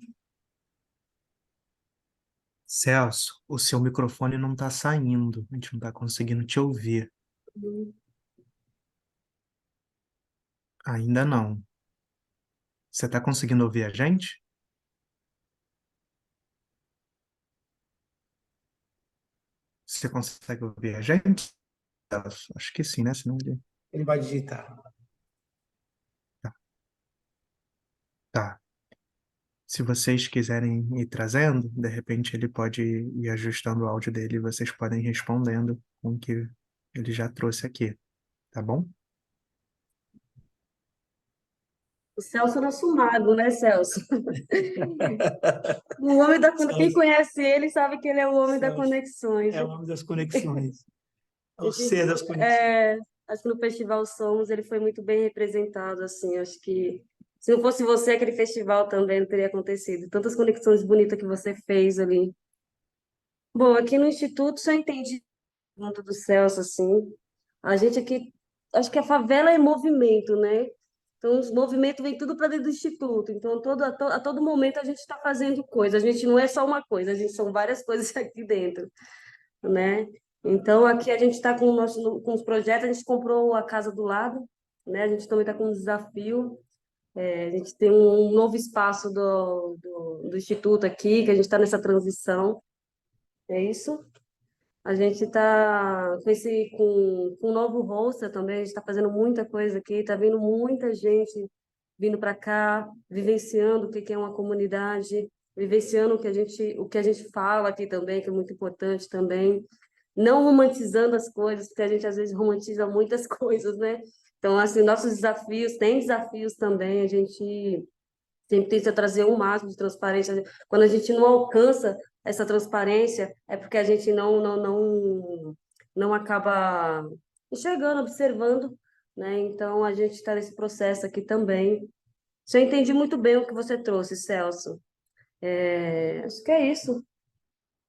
Celso, o seu microfone não está saindo, a gente não está conseguindo te ouvir. Ainda não. Você está conseguindo ouvir a gente? Você consegue ouvir a gente? Celso? Acho que sim, né? Senão ele... Ele vai digitar. Tá. Se vocês quiserem ir trazendo, de repente ele pode ir ajustando o áudio dele e vocês podem ir respondendo com o que ele já trouxe aqui, tá bom? O Celso é nosso mago, né, Celso? O homem da... Quem conhece ele sabe que ele é o homem das conexões. É o homem das conexões. É o Gente, ser das conexões. acho que no Festival Somos ele foi muito bem representado, assim, acho que se não fosse você, aquele festival também não teria acontecido. Tantas conexões bonitas que você fez ali. Bom, aqui no Instituto só entendi a pergunta do Celso, assim, a gente aqui, acho que a favela é movimento, né? Então, os movimentos vêm tudo para dentro do Instituto. Então, a todo momento a gente está fazendo coisa. A gente não é só uma coisa, a gente são várias coisas aqui dentro, né? Então, aqui a gente está com os projetos, a gente comprou a casa do lado, né? A gente também está com um desafio. A gente tem um novo espaço do Instituto aqui, que a gente está nessa transição. É isso? A gente está com um novo hostel também, a gente está fazendo muita coisa aqui, está vindo muita gente vindo para cá, vivenciando o que é uma comunidade, vivenciando o que a gente fala aqui também, que é muito importante também. Não romantizando as coisas, porque a gente às vezes romantiza muitas coisas, né? Então, assim, nossos desafios, tem desafios também, a gente sempre tenta trazer o máximo de transparência. Quando a gente não alcança essa transparência, é porque a gente não acaba enxergando, observando, né? Então, a gente está nesse processo aqui também. Eu entendi muito bem o que você trouxe, Celso. Acho que é isso,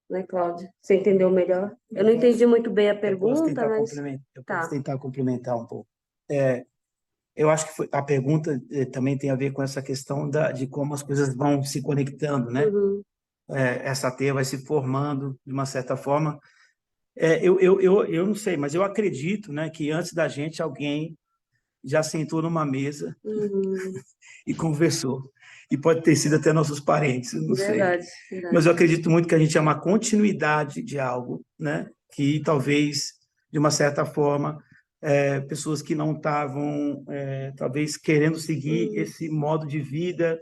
né, Cláudia? Você entendeu melhor? Eu não entendi muito bem a pergunta, mas... Eu Tá. posso tentar complementar um pouco. Eu acho que a pergunta também tem a ver com essa questão de como as coisas vão se conectando, né? Uhum. Essa teia vai se formando de uma certa forma. Eu não sei, mas eu acredito, né, que antes da gente alguém já sentou numa mesa e conversou. E pode ter sido até nossos parentes, eu não sei. Verdade. Mas eu acredito muito que a gente é uma continuidade de algo, né? Que talvez, de uma certa forma, pessoas que não estavam, talvez, querendo seguir esse modo de vida,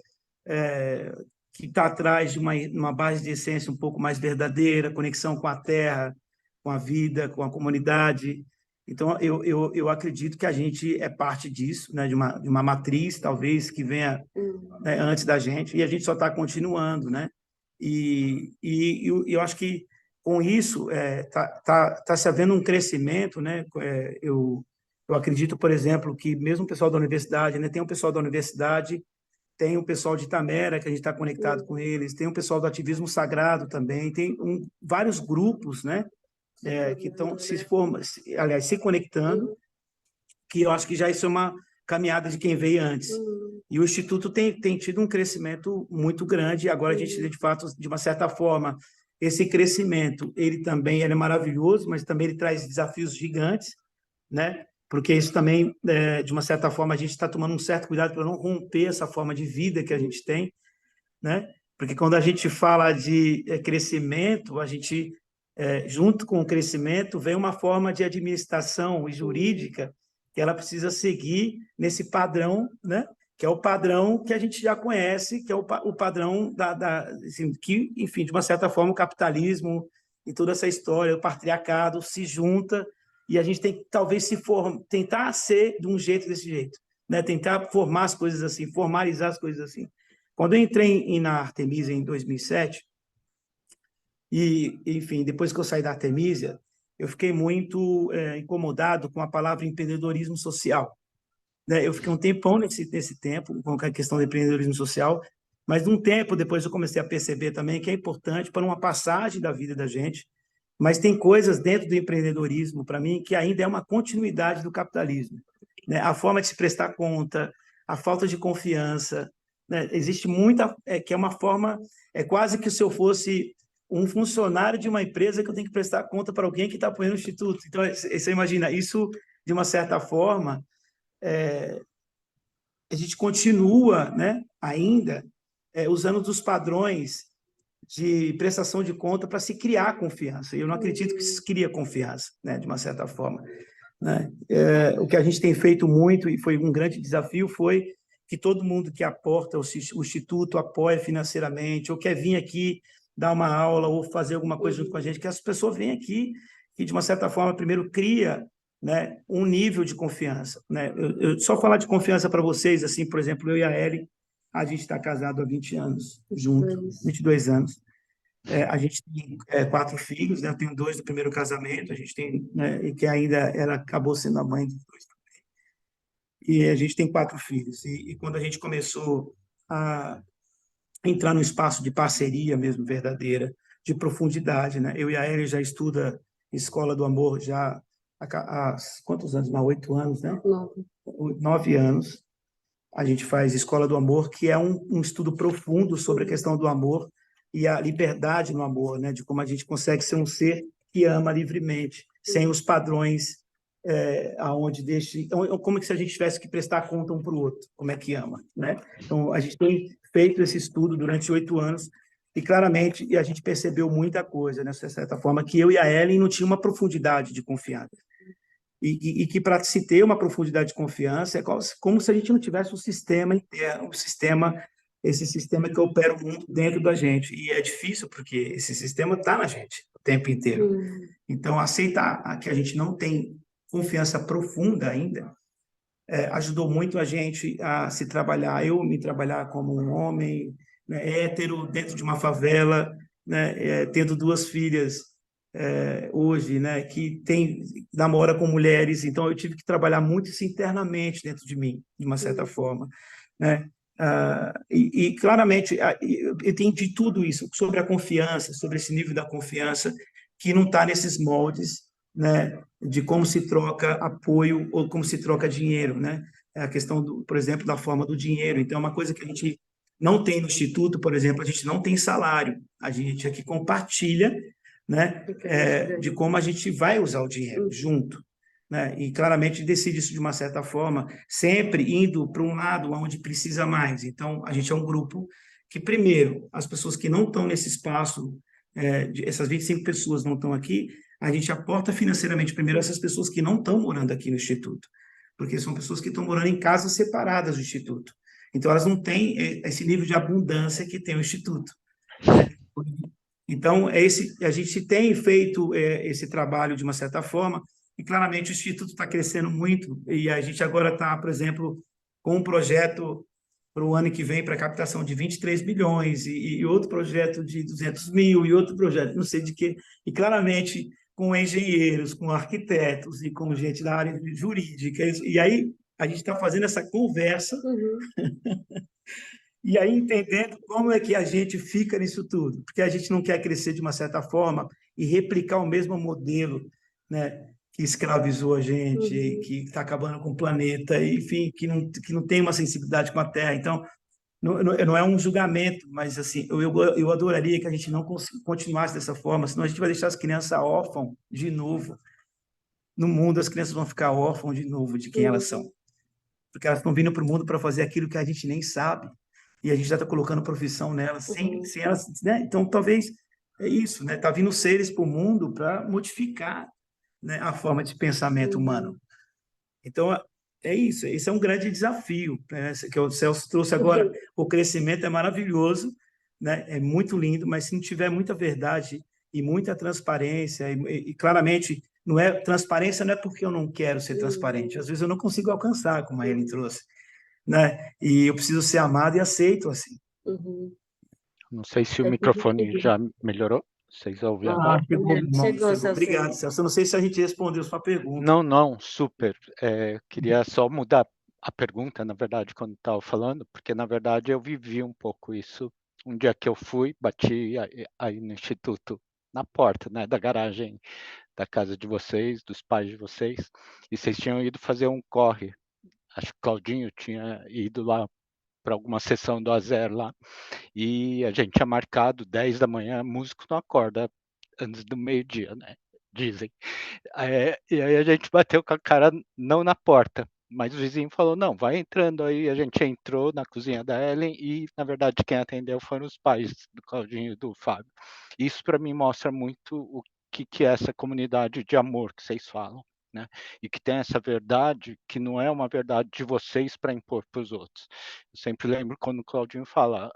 que está atrás de uma base de essência um pouco mais verdadeira, conexão com a terra, com a vida, com a comunidade. Então, eu acredito que a gente é parte disso, né, de uma matriz, talvez, que venha, né, antes da gente, e a gente só está continuando, né? Eu acho que, com isso, tá se havendo um crescimento, né? Eu acredito, por exemplo, que mesmo o pessoal da universidade, né, tem um pessoal da universidade, tem o pessoal de Itamera, que a gente está conectado com eles, tem o pessoal do ativismo sagrado também, tem vários grupos, né, que estão aliás, se conectando, que eu acho que já isso é uma caminhada de quem veio antes. E o Instituto tem tido um crescimento muito grande, e agora a gente, de fato, de uma certa forma, esse crescimento, ele é maravilhoso, mas também ele traz desafios gigantes, né? Porque isso também, de uma certa forma, a gente está tomando um certo cuidado para não romper essa forma de vida que a gente tem, né? Porque quando a gente fala de crescimento, a gente, junto com o crescimento, vem uma forma de administração e jurídica que ela precisa seguir nesse padrão, né? Que é o padrão que a gente já conhece, que é o padrão assim, que, enfim, de uma certa forma, o capitalismo e toda essa história, o patriarcado se junta e a gente tem que, talvez, tentar ser de um jeito desse jeito, né? Tentar formar as coisas assim, formalizar as coisas assim. Quando eu entrei na Artemisia em 2007, e, enfim, depois que eu saí da Artemisia, eu fiquei muito incomodado com a palavra empreendedorismo social, né? Eu fiquei um tempão nesse tempo com a questão do empreendedorismo social, mas de um tempo depois eu comecei a perceber também que é importante para uma passagem da vida da gente, mas tem coisas dentro do empreendedorismo, para mim, que ainda é uma continuidade do capitalismo, né? A forma de se prestar conta, a falta de confiança, né? Existe muita, que é uma forma, é quase que se eu fosse um funcionário de uma empresa que eu tenho que prestar conta para alguém que está apoiando o instituto. Então, você imagina, isso, de uma certa forma, a gente continua, né, ainda usando dos padrões de prestação de conta para se criar confiança. E eu não acredito que isso cria confiança, né, de uma certa forma, né? O que a gente tem feito muito, e foi um grande desafio, foi que todo mundo que aporta o Instituto apoia financeiramente, ou quer vir aqui dar uma aula, ou fazer alguma coisa junto com a gente, que as pessoas vêm aqui e, de uma certa forma, primeiro cria, né, um nível de confiança, né? Eu só falar de confiança para vocês, assim, por exemplo, eu e a Ellen, a gente está casado há 20 anos, junto, 22 anos. A gente tem 4 filhos, né? Eu tenho 2 do primeiro casamento, a gente tem, né, e que ainda ela acabou sendo a mãe dos 2 também. E a gente tem 4 filhos. E quando a gente começou a entrar no espaço de parceria mesmo verdadeira, de profundidade, né? Eu e a Ellen já estuda Escola do Amor já há quantos anos? Há 8 anos, né? 9 anos. A gente faz Escola do Amor, que é um estudo profundo sobre a questão do amor e a liberdade no amor, né? De como a gente consegue ser um ser que ama livremente, sem os padrões aonde deixe, como se a gente tivesse que prestar conta um para o outro, como é que ama, né? Então, a gente tem feito esse estudo durante 8 anos e, claramente, a gente percebeu muita coisa, né? De certa forma, que eu e a Ellen não tinha uma profundidade de confiança. E que, para se ter uma profundidade de confiança, é como se a gente não tivesse um sistema interno, esse sistema que opera o mundo dentro da gente. E é difícil, porque esse sistema está na gente o tempo inteiro. Então, aceitar que a gente não tem confiança profunda ainda ajudou muito a gente a se trabalhar, eu me trabalhar como um homem, né, hétero, dentro de uma favela, né, tendo 2 filhas hoje, né, que namora com mulheres, então eu tive que trabalhar muito isso internamente dentro de mim, de uma certa forma, né? E claramente eu entendi tudo isso sobre a confiança, sobre esse nível da confiança que não está nesses moldes, né, de como se troca apoio ou como se troca dinheiro, né? A questão por exemplo, da forma do dinheiro. Então, é uma coisa que a gente não tem no Instituto, por exemplo, a gente não tem salário, a gente aqui compartilha, né, de como a gente vai usar o dinheiro junto, né? E claramente decide isso de uma certa forma, sempre indo para um lado onde precisa mais. Então, a gente é um grupo que, primeiro, as pessoas que não estão nesse espaço, essas 25 pessoas não estão aqui, a gente aporta financeiramente primeiro essas pessoas que não estão morando aqui no Instituto, porque são pessoas que estão morando em casas separadas do Instituto. Então, elas não têm esse nível de abundância que tem o Instituto, né? Então, a gente tem feito esse trabalho de uma certa forma, e claramente o Instituto está crescendo muito, e a gente agora está, por exemplo, com um projeto para o ano que vem para captação de 23 bilhões, e outro projeto de 200 mil, e outro projeto não sei de quê, e claramente com engenheiros, com arquitetos e com gente da área jurídica, e aí a gente está fazendo essa conversa, e aí entendendo como é que a gente fica nisso tudo, porque a gente não quer crescer de uma certa forma e replicar o mesmo modelo, né, que escravizou a gente, que está acabando com o planeta, enfim, que não tem uma sensibilidade com a Terra. Então, não é um julgamento, mas assim, eu adoraria que a gente não continuasse dessa forma, senão a gente vai deixar as crianças órfãs de novo. No mundo, as crianças vão ficar órfãs de novo de quem elas são, porque elas estão vindo para o mundo para fazer aquilo que a gente nem sabe, e a gente já está colocando profissão nelas, sem elas, né? Então, talvez é isso, né? Está vindo seres para o mundo para modificar, né, a forma de pensamento humano. Então, é isso, esse é um grande desafio, né, que o Celso trouxe agora. O crescimento é maravilhoso, né, é muito lindo, mas se não tiver muita verdade e muita transparência, e claramente, transparência não é porque eu não quero ser transparente, às vezes eu não consigo alcançar, como a Ellen trouxe, né, e eu preciso ser amado e aceito assim. Não sei se o microfone já melhorou. Vocês ouviram agora? Chegou, Celso. Obrigado, Celso. Eu não sei se a gente respondeu sua pergunta. Não, super. Queria só mudar a pergunta, na verdade, quando estava falando, porque, na verdade, eu vivi um pouco isso. Um dia que eu fui, bati aí no Instituto, na porta, né, da garagem da casa de vocês, dos pais de vocês, e vocês tinham ido fazer um corre. Acho que o Claudinho tinha ido lá para alguma sessão do Azer lá, e a gente tinha marcado 10 da manhã, músico não acorda antes do meio-dia, né? Dizem. E aí a gente bateu com a cara não na porta, mas o vizinho falou, não, vai entrando aí. A gente entrou na cozinha da Ellen e, na verdade, quem atendeu foram os pais do Claudinho e do Fábio. Isso, para mim, mostra muito o que é essa comunidade de amor que vocês falam, né? E que tem essa verdade que não é uma verdade de vocês para impor para os outros. Eu sempre lembro quando o Claudinho fala,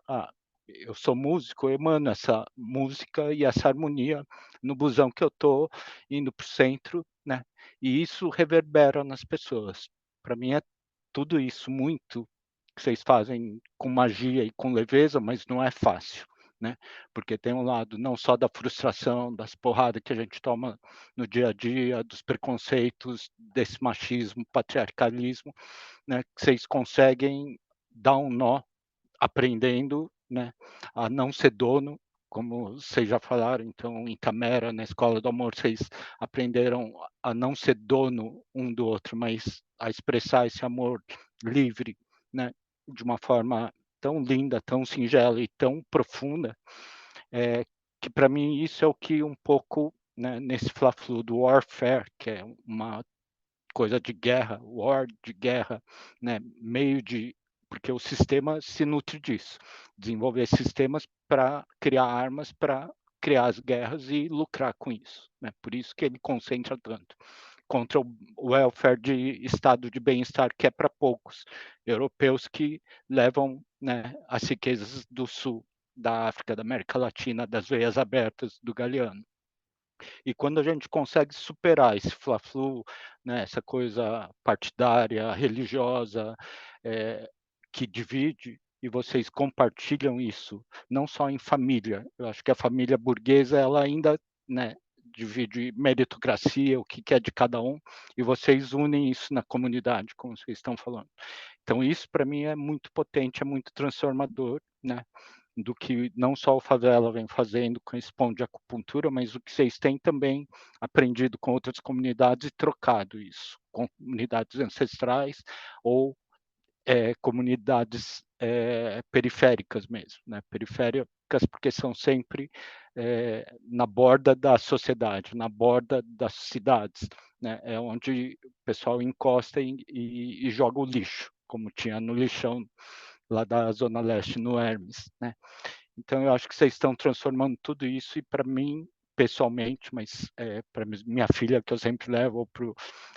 eu sou músico, eu emano essa música e essa harmonia no busão que eu estou indo para o centro, né? E isso reverbera nas pessoas. Para mim é tudo isso muito que vocês fazem com magia e com leveza, mas não é fácil, né? Porque tem um lado não só da frustração, das porradas que a gente toma no dia a dia, dos preconceitos, desse machismo, patriarcalismo, né? Que vocês conseguem dar um nó aprendendo, né, a não ser dono, como vocês já falaram. Então, em Camera, na Escola do Amor, vocês aprenderam a não ser dono um do outro, mas a expressar esse amor livre, né, de uma forma tão linda, tão singela e tão profunda, que para mim isso é o que um pouco, né, nesse fla-flu do warfare, que é uma coisa de guerra, war de guerra, né, meio de, porque o sistema se nutre disso, desenvolver sistemas para criar armas para criar as guerras e lucrar com isso, né? Por isso que ele concentra tanto contra o welfare de estado de bem-estar que é para poucos europeus que levam, né, as riquezas do sul, da África, da América Latina, das veias abertas do Galeano. E quando a gente consegue superar esse fla-flu, né, essa coisa partidária, religiosa, que divide, e vocês compartilham isso, não só em família. Eu acho que a família burguesa, ela ainda, né, divide meritocracia, o que é de cada um, e vocês unem isso na comunidade, como vocês estão falando. Então, isso para mim é muito potente, é muito transformador, né? Do que não só o Favela vem fazendo com esse ponto de acupuntura, mas o que vocês têm também aprendido com outras comunidades e trocado isso, com comunidades ancestrais ou comunidades periféricas mesmo, né? Periféricas porque são sempre na borda da sociedade, na borda das cidades, né? É onde o pessoal encosta e joga o lixo, como tinha no lixão lá da Zona Leste, no Hermes, né? Então, eu acho que vocês estão transformando tudo isso, e para mim, pessoalmente, mas para minha filha, que eu sempre levo, ou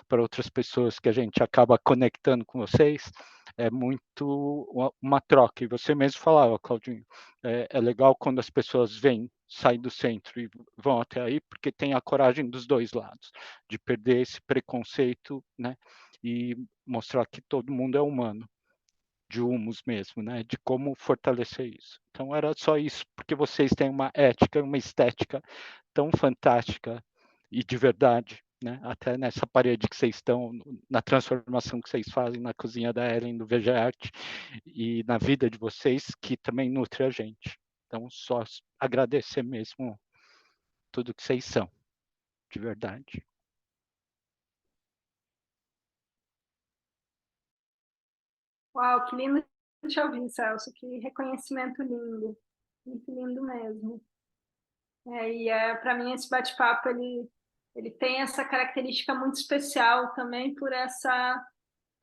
para outras pessoas que a gente acaba conectando com vocês, é muito uma troca. E você mesmo falava, Claudinho, é legal quando as pessoas vêm, saem do centro e vão até aí, porque tem a coragem dos dois lados, de perder esse preconceito, né? E mostrar que todo mundo é humano, de humus mesmo, né? De como fortalecer isso. Então era só isso, porque vocês têm uma ética, uma estética tão fantástica e de verdade, né? Até nessa parede que vocês estão, na transformação que vocês fazem na cozinha da Ellen, do VGArt, e na vida de vocês, que também nutre a gente. Então, só agradecer mesmo tudo que vocês são, de verdade. Uau, que lindo te ouvir, Celso, que reconhecimento lindo, muito lindo mesmo. Para mim esse bate-papo ele tem essa característica muito especial também por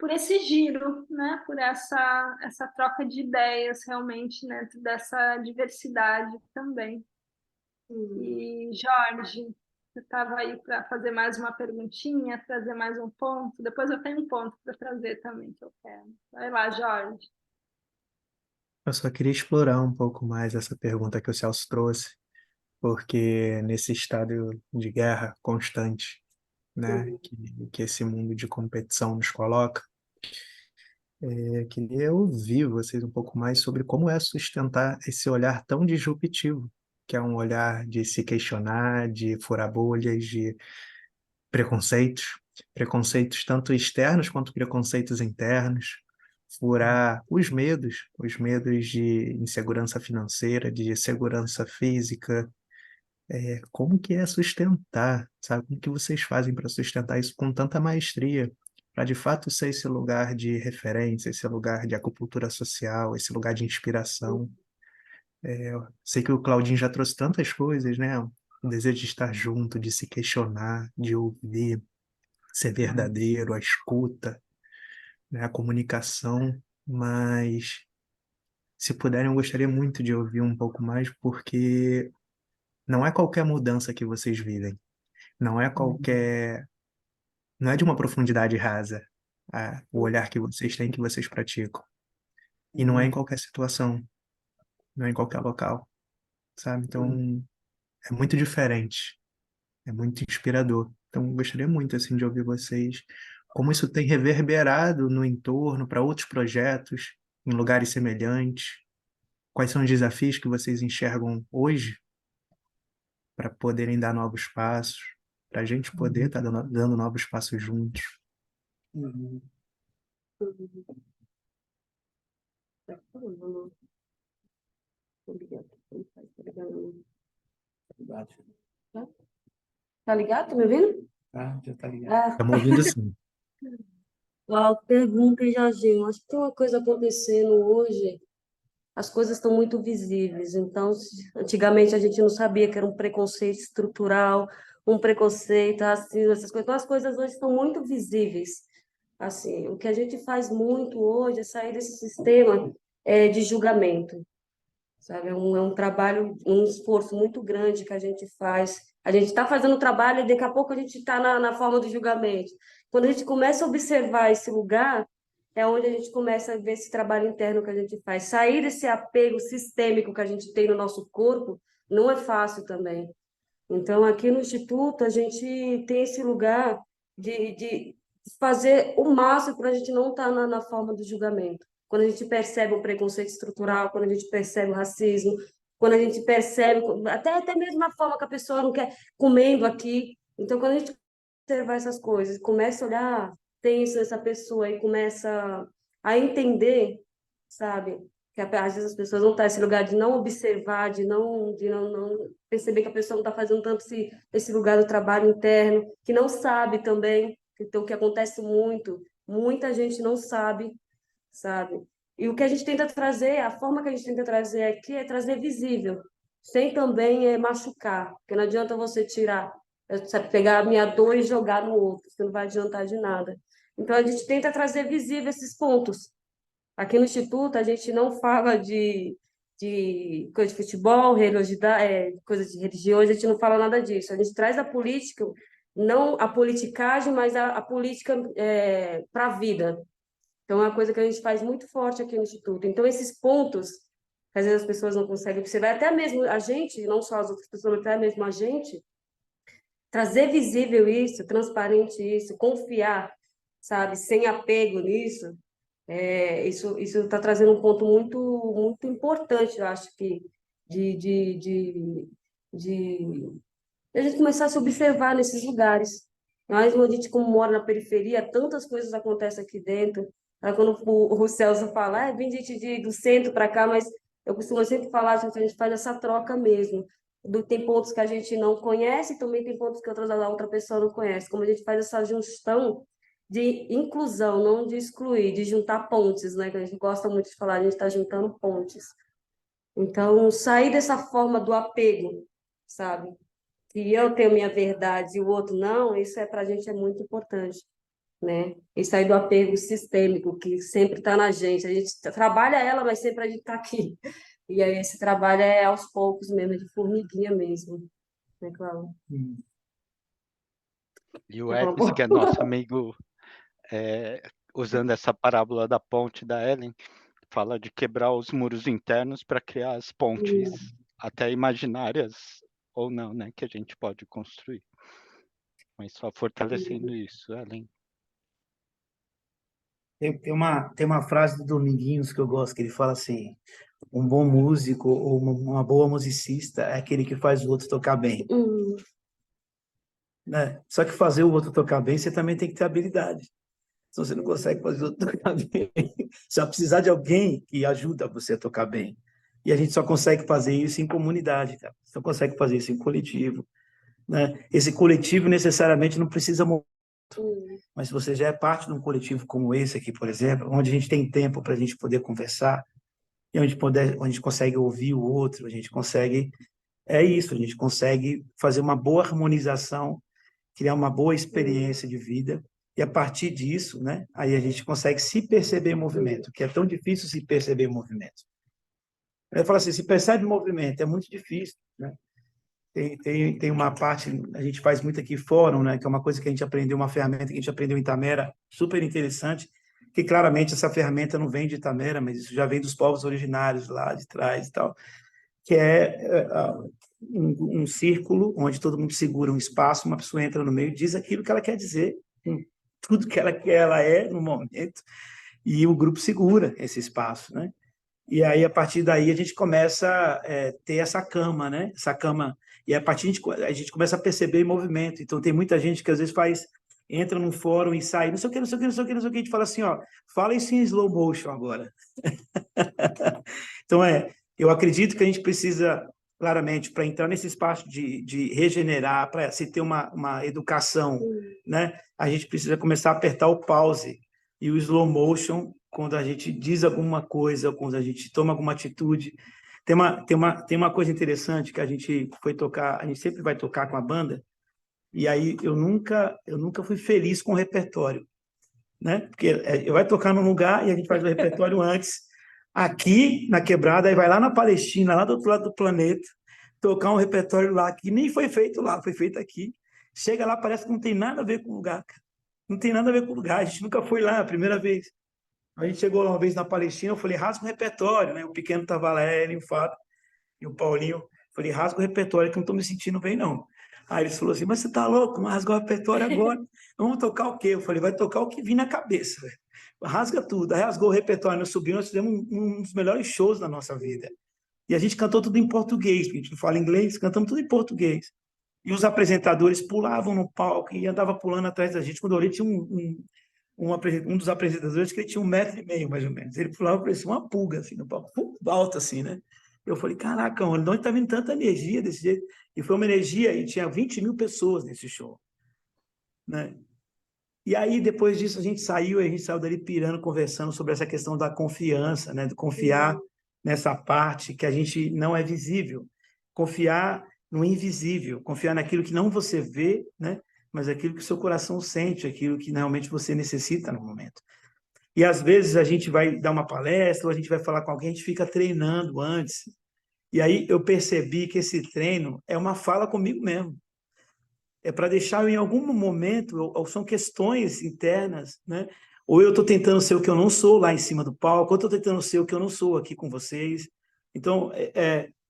esse giro, né? Por essa troca de ideias realmente dentro dessa diversidade também. E Jorge, você estava aí para fazer mais uma perguntinha, trazer mais um ponto. Depois eu tenho um ponto para trazer também que eu quero. Vai lá, Jorge. Eu só queria explorar um pouco mais essa pergunta que o Celso trouxe, porque nesse estado de guerra constante, né, que esse mundo de competição nos coloca, eu queria ouvir vocês um pouco mais sobre como é sustentar esse olhar tão disruptivo, que é um olhar de se questionar, de furar bolhas, de preconceitos, preconceitos tanto externos quanto preconceitos internos, furar os medos de insegurança financeira, de segurança física, como que é sustentar, sabe? Como que vocês fazem para sustentar isso com tanta maestria, para de fato ser esse lugar de referência, esse lugar de acupuntura social, esse lugar de inspiração. Sei que o Claudinho já trouxe tantas coisas, né? O desejo de estar junto, de se questionar, de ouvir, ser verdadeiro, a escuta, né? A comunicação, mas se puderem, eu gostaria muito de ouvir um pouco mais, porque não é qualquer mudança que vocês vivem, não é qualquer não é de uma profundidade rasa, o olhar que vocês têm, que vocês praticam. E não é em qualquer situação, não é em qualquer local, sabe? Então, é muito diferente, é muito inspirador. Então, eu gostaria muito, assim, de ouvir vocês, como isso tem reverberado no entorno, para outros projetos, em lugares semelhantes. Quais são os desafios que vocês enxergam hoje para poderem dar novos passos, para a gente poder estar dando novos passos juntos. Tá ligado? Tá me ouvindo? Já tá ligado. Estamos ouvindo sim. Pergunta, Jorginho. Acho que tem uma coisa acontecendo hoje. As coisas estão muito visíveis. Então, antigamente a gente não sabia que era um preconceito estrutural, um preconceito racismo, essas coisas. Então, as coisas hoje estão muito visíveis. Assim, o que a gente faz muito hoje é sair desse sistema de julgamento, sabe? É um trabalho, um esforço muito grande que a gente faz. A gente está fazendo o trabalho e daqui a pouco a gente está na forma do julgamento. Quando a gente começa a observar esse lugar, é onde a gente começa a ver esse trabalho interno que a gente faz. Sair desse apego sistêmico que a gente tem no nosso corpo não é fácil também. Então, aqui no Instituto, a gente tem esse lugar de fazer o máximo para a gente não estar na forma do julgamento. Quando a gente percebe o preconceito estrutural, quando a gente percebe o racismo, quando a gente percebe, até mesmo a forma que a pessoa não quer comendo aqui. Então, quando a gente observar essas coisas, começa a olhar, tem isso, essa pessoa e começa a entender, sabe? Que às vezes as pessoas não estão nesse lugar de não observar, de não perceber que a pessoa não está fazendo tanto esse lugar do trabalho interno, que não sabe também, então o que acontece muito, muita gente não sabe, sabe? E o que a gente tenta trazer, a forma que a gente tenta trazer aqui é trazer visível, sem também machucar, porque não adianta você tirar, sabe, pegar a minha dor e jogar no outro, você não vai adiantar de nada. Então a gente tenta trazer visível esses pontos. Aqui no Instituto, a gente não fala de coisa de futebol, coisa de religião, a gente não fala nada disso. A gente traz a política, não a politicagem, mas a política para a vida, Então, é uma coisa que a gente faz muito forte aqui no Instituto. Então, esses pontos, que às vezes as pessoas não conseguem observar, até mesmo a gente, não só as outras pessoas, mas até mesmo a gente, trazer visível isso, transparente isso, confiar, sabe, sem apego nisso, isso está trazendo um ponto muito importante, eu acho que, de a gente começar a se observar nesses lugares. Mas a gente, como mora na periferia, tantas coisas acontecem aqui dentro. Aí, quando o Celso fala, vem gente do centro para cá, mas eu costumo sempre falar que a gente faz essa troca mesmo. Tem pontos que a gente não conhece, e também tem pontos que a outra pessoa não conhece. Como a gente faz essa junção de inclusão, não de excluir, de juntar pontes, né? Que a gente gosta muito de falar, a gente está juntando pontes. Então, sair dessa forma do apego, sabe? Se eu tenho minha verdade e o outro não, isso para a gente é muito importante, né? E sair do apego sistêmico, que sempre está na gente. A gente trabalha ela, mas sempre a gente está aqui. E aí esse trabalho é aos poucos mesmo, de formiguinha mesmo, né, Cláudio? E o Edson, que é nosso amigo, usando essa parábola da ponte da Ellen, fala de quebrar os muros internos para criar as pontes, até imaginárias ou não, né, que a gente pode construir. Mas só fortalecendo isso, Ellen. Tem uma frase do Dominguinhos que eu gosto, que ele fala assim: um bom músico ou uma boa musicista é aquele que faz o outro tocar bem. Né? Só que fazer o outro tocar bem, você também tem que ter habilidade. Senão você não consegue fazer o outro tocar bem. Você vai precisar de alguém que ajuda você a tocar bem. E a gente só consegue fazer isso em comunidade, cara. Só consegue fazer isso em coletivo. Né? Esse coletivo necessariamente não precisa morrer. Mas se você já é parte de um coletivo como esse aqui, por exemplo, onde a gente tem tempo para a gente poder conversar, e onde a gente consegue ouvir o outro, a gente consegue... É isso, a gente consegue fazer uma boa harmonização, criar uma boa experiência de vida, e a partir disso, né, aí a gente consegue se perceber em movimento, que é tão difícil se perceber em movimento. Eu falo assim, se percebe em movimento, é muito difícil, né? Tem uma parte, a gente faz muito aqui fórum, né, que é uma coisa que a gente aprendeu, uma ferramenta que a gente aprendeu em Itamera, super interessante, que claramente essa ferramenta não vem de Itamera, mas isso já vem dos povos originários lá de trás e tal, que é um círculo onde todo mundo segura um espaço, uma pessoa entra no meio e diz aquilo que ela quer dizer, com tudo que ela é no momento, e o grupo segura esse espaço, né? E aí, a partir daí, a gente começa a ter essa cama, né? Essa cama. E a partir a gente começa a perceber em movimento. Então, tem muita gente que às vezes entra num fórum e sai, não sei o que, não sei o que, não sei o que, não sei o que, a gente fala assim, ó, fala isso em slow motion agora. Então, eu acredito que a gente precisa, claramente, para entrar nesse espaço de regenerar, para se ter uma educação, né? A gente precisa começar a apertar o pause e o slow motion quando a gente diz alguma coisa, quando a gente toma alguma atitude. Tem uma coisa interessante que a gente foi tocar, a gente sempre vai tocar com a banda, e aí eu nunca fui feliz com o repertório, né? Porque vai tocar num lugar e a gente faz o repertório antes, aqui na Quebrada, aí vai lá na Palestina, lá do outro lado do planeta, tocar um repertório lá que nem foi feito lá, foi feito aqui. Chega lá, parece que não tem nada a ver com o lugar, cara. Não tem nada a ver com o lugar, a gente nunca foi lá, a primeira vez. A gente chegou lá uma vez na Palestina, eu falei, rasga o repertório, né? O pequeno estava lá, ele, o Fábio e o Paulinho. Falei, rasga o repertório que eu não estou me sentindo bem, não. Aí eles falaram assim, mas você tá louco? Mas rasgar o repertório agora. Vamos tocar o quê? Eu falei, vai tocar o que vir na cabeça, velho. Rasga tudo. Aí rasgou o repertório, nós subimos, nós fizemos um dos melhores shows da nossa vida. E a gente cantou tudo em português, a gente não fala inglês, cantamos tudo em português. E os apresentadores pulavam no palco e andavam pulando atrás da gente. Quando eu olhei, tinha um dos apresentadores que ele tinha 1,5 m, mais ou menos. Ele pulava, parecia uma pulga, assim, no palco, alto, assim, né? Eu falei, caraca, de onde está vindo tanta energia desse jeito? E foi uma energia, e tinha 20 mil pessoas nesse show, né? E aí, depois disso, a gente saiu dali pirando, conversando sobre essa questão da confiança, né? De confiar nessa parte que a gente não é visível. Confiar no invisível, confiar naquilo que não você vê, né? Mas aquilo que o seu coração sente, aquilo que realmente você necessita no momento. E às vezes a gente vai dar uma palestra, ou a gente vai falar com alguém, a gente fica treinando antes. E aí eu percebi que esse treino é uma fala comigo mesmo. É para deixar eu, em algum momento, ou são questões internas, né? ou eu estou tentando ser o que eu não sou lá em cima do palco, ou eu estou tentando ser o que eu não sou aqui com vocês. Então,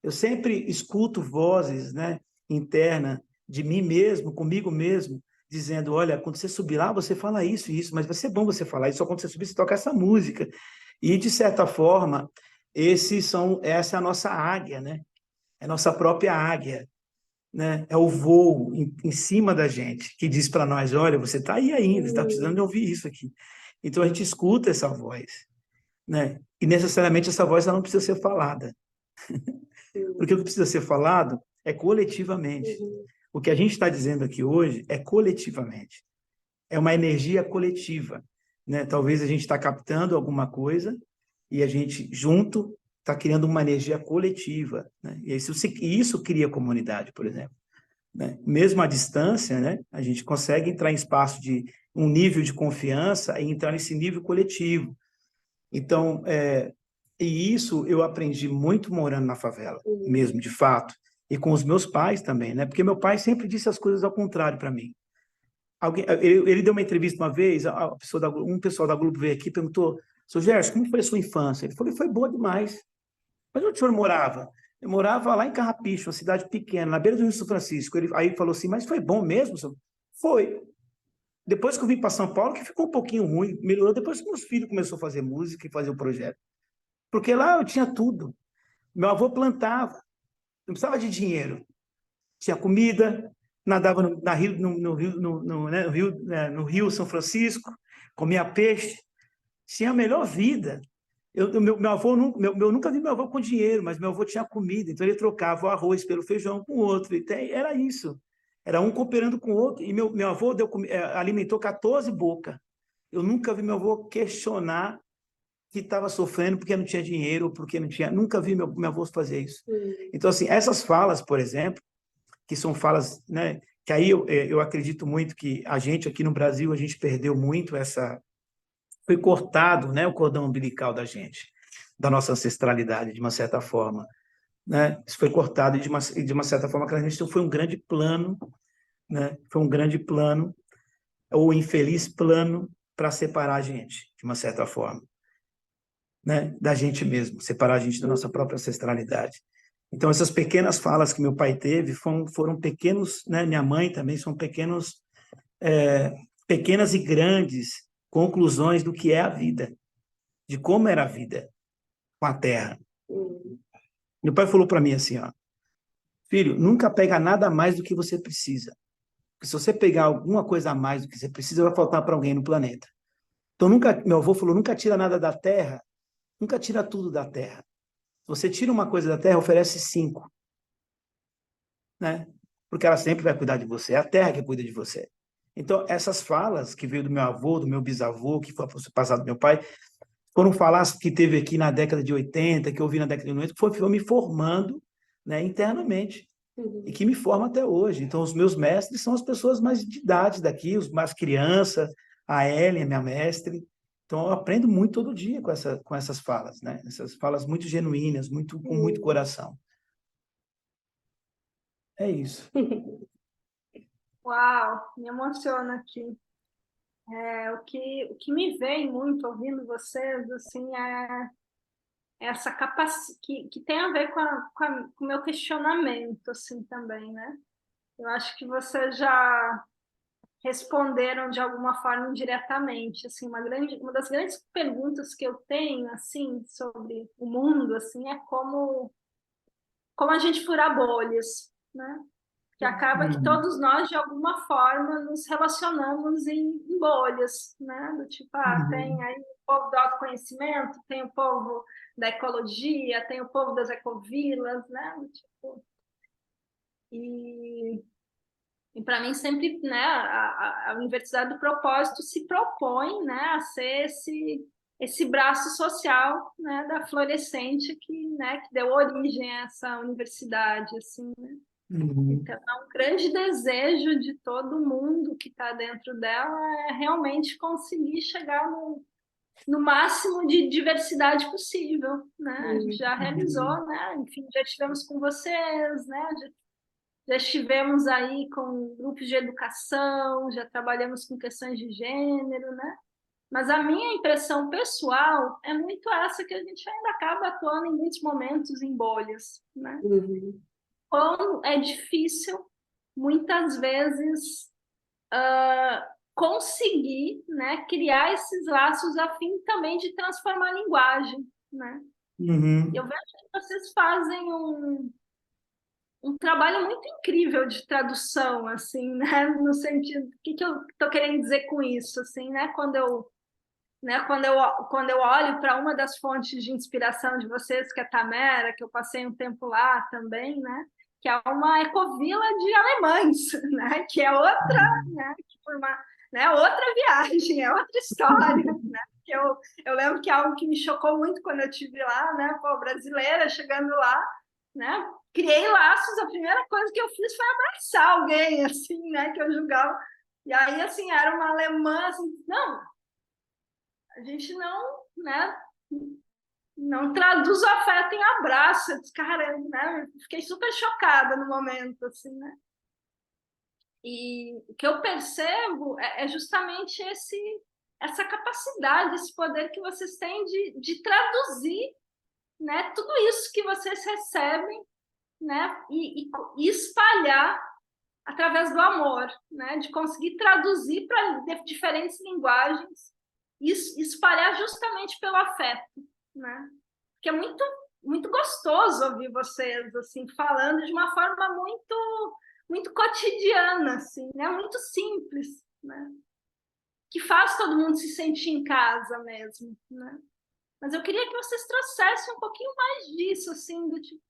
eu sempre escuto vozes, né, internas de mim mesmo, comigo mesmo, dizendo, olha, quando você subir lá, você fala isso e isso, mas vai ser bom você falar isso, só quando você subir, você toca essa música. E, de certa forma, essa é a nossa águia, né? É a nossa própria águia, né? É o voo em cima da gente, que diz para nós, olha, você está aí ainda, você está precisando de ouvir isso aqui. Então, a gente escuta essa voz, né? E, necessariamente, essa voz ela não precisa ser falada. Porque o que precisa ser falado é coletivamente. O que a gente está dizendo aqui hoje é coletivamente. É uma energia coletiva, né? Talvez a gente está captando alguma coisa e a gente, junto, está criando uma energia coletiva, né? E isso cria comunidade, por exemplo, né? Mesmo à distância, né? A gente consegue entrar em espaço de um nível de confiança e entrar nesse nível coletivo. Então, e isso eu aprendi muito morando na favela, mesmo, de fato, e com os meus pais também, né? Porque meu pai sempre disse as coisas ao contrário para mim. Ele deu uma entrevista uma vez, um pessoal da Globo veio aqui e perguntou, seu Gerson, como foi a sua infância? Ele falou, foi boa demais. Mas onde o senhor morava? Eu morava lá em Carrapicho, uma cidade pequena, na beira do Rio São Francisco. Aí falou assim, mas foi bom mesmo, senhor? Foi. Depois que eu vim para São Paulo, que ficou um pouquinho ruim, melhorou depois que meus filhos começaram a fazer música e fazer o projeto. Porque lá eu tinha tudo. Meu avô plantava, não precisava de dinheiro. Tinha comida, nadava no Rio São Francisco, comia peixe, tinha a melhor vida. Meu avô, nunca vi meu avô com dinheiro, mas meu avô tinha comida, então ele trocava o arroz pelo feijão com o outro. Era isso. Era um cooperando com o outro. E meu avô alimentou 14 bocas. Eu nunca vi meu avô questionar que estava sofrendo porque não tinha dinheiro, porque não tinha. Nunca vi meu avô fazer isso. Então, assim, essas falas, por exemplo, que são falas, né? Que aí eu acredito muito que a gente aqui no Brasil, a gente perdeu muito foi cortado, né, o cordão umbilical da gente, da nossa ancestralidade, de uma certa forma, né? Isso foi cortado de uma certa forma que a gente foi um grande plano, né? Foi um grande plano ou infeliz plano para separar a gente, de uma certa forma, né? Da gente mesmo, separar a gente da nossa própria ancestralidade. Então, essas pequenas falas que meu pai teve foram pequenos, né? Minha mãe também são pequenas e grandes conclusões do que é a vida, de como era a vida com a terra. Meu pai falou para mim assim, ó, filho, nunca pega nada a mais do que você precisa. Porque se você pegar alguma coisa a mais do que você precisa, vai faltar para alguém no planeta. Então, meu avô falou, nunca tira nada da terra, nunca tira tudo da terra. Se você tira uma coisa da terra, oferece 5, né? Porque ela sempre vai cuidar de você, é a terra que cuida de você. Então, essas falas que veio do meu avô, do meu bisavô, que foi passado do meu pai, foram falas que teve aqui na década de 80, que eu ouvi na década de 90, que foi me formando, né, internamente, e que me forma até hoje. Então, os meus mestres são as pessoas mais de idade daqui, os mais crianças, a Ellen, a minha mestre. Então, eu aprendo muito todo dia com essas falas, né? Essas falas muito genuínas, com muito coração. É isso. Uau, me emociona aqui. O que me vem muito ouvindo vocês, assim, é essa capacidade que tem a ver com o meu questionamento, assim, também, né? Eu acho que vocês já responderam de alguma forma indiretamente, assim, uma das grandes perguntas que eu tenho, assim, sobre o mundo, assim, é como a gente fura bolhas, né? Que acaba que todos nós, de alguma forma, nos relacionamos em bolhas, né? Do tipo, tem aí o povo do autoconhecimento, tem o povo da ecologia, tem o povo das ecovilas, né? Do tipo, e para mim sempre, né, a Universidade do Propósito se propõe, né, a ser esse braço social, né, da Florescente que deu origem a essa universidade, assim, né? Então, é um grande desejo de todo mundo que está dentro dela é realmente conseguir chegar no máximo de diversidade possível, né? A gente já realizou, né? Enfim, já estivemos com vocês, né? Já estivemos aí com grupos de educação, já trabalhamos com questões de gênero, né? Mas a minha impressão pessoal é muito essa, que a gente ainda acaba atuando em muitos momentos em bolhas, né? Uhum. Como é difícil, muitas vezes, conseguir, né, criar esses laços a fim também de transformar a linguagem, né? Eu vejo que vocês fazem um trabalho muito incrível de tradução, assim, né? No sentido, o que eu estou querendo dizer com isso, assim, né? Quando eu olho para uma das fontes de inspiração de vocês, que é Tamera, que eu passei um tempo lá também, né? Que é uma ecovila de alemães, né? Que é outra, né? Outra viagem, é outra história, né? Eu lembro que é algo que me chocou muito quando eu estive lá, né? Pô, brasileira chegando lá, né? Criei laços, a primeira coisa que eu fiz foi abraçar alguém, assim, né? Que eu julgava. E aí, assim, era uma alemã, assim, não, a gente não, né? Não traduz o afeto em abraço. Eu disse, cara, né? Fiquei super chocada no momento, assim, né? E o que eu percebo é justamente essa capacidade, esse poder que vocês têm de traduzir, né, tudo isso que vocês recebem, né, e espalhar através do amor, né, de conseguir traduzir para diferentes linguagens e espalhar justamente pelo afeto, né? Porque é muito gostoso ouvir vocês assim falando de uma forma muito cotidiana, assim, né? Muito simples, né? Que faz todo mundo se sentir em casa mesmo, né? Mas eu queria que vocês trouxessem um pouquinho mais disso, assim, do tipo,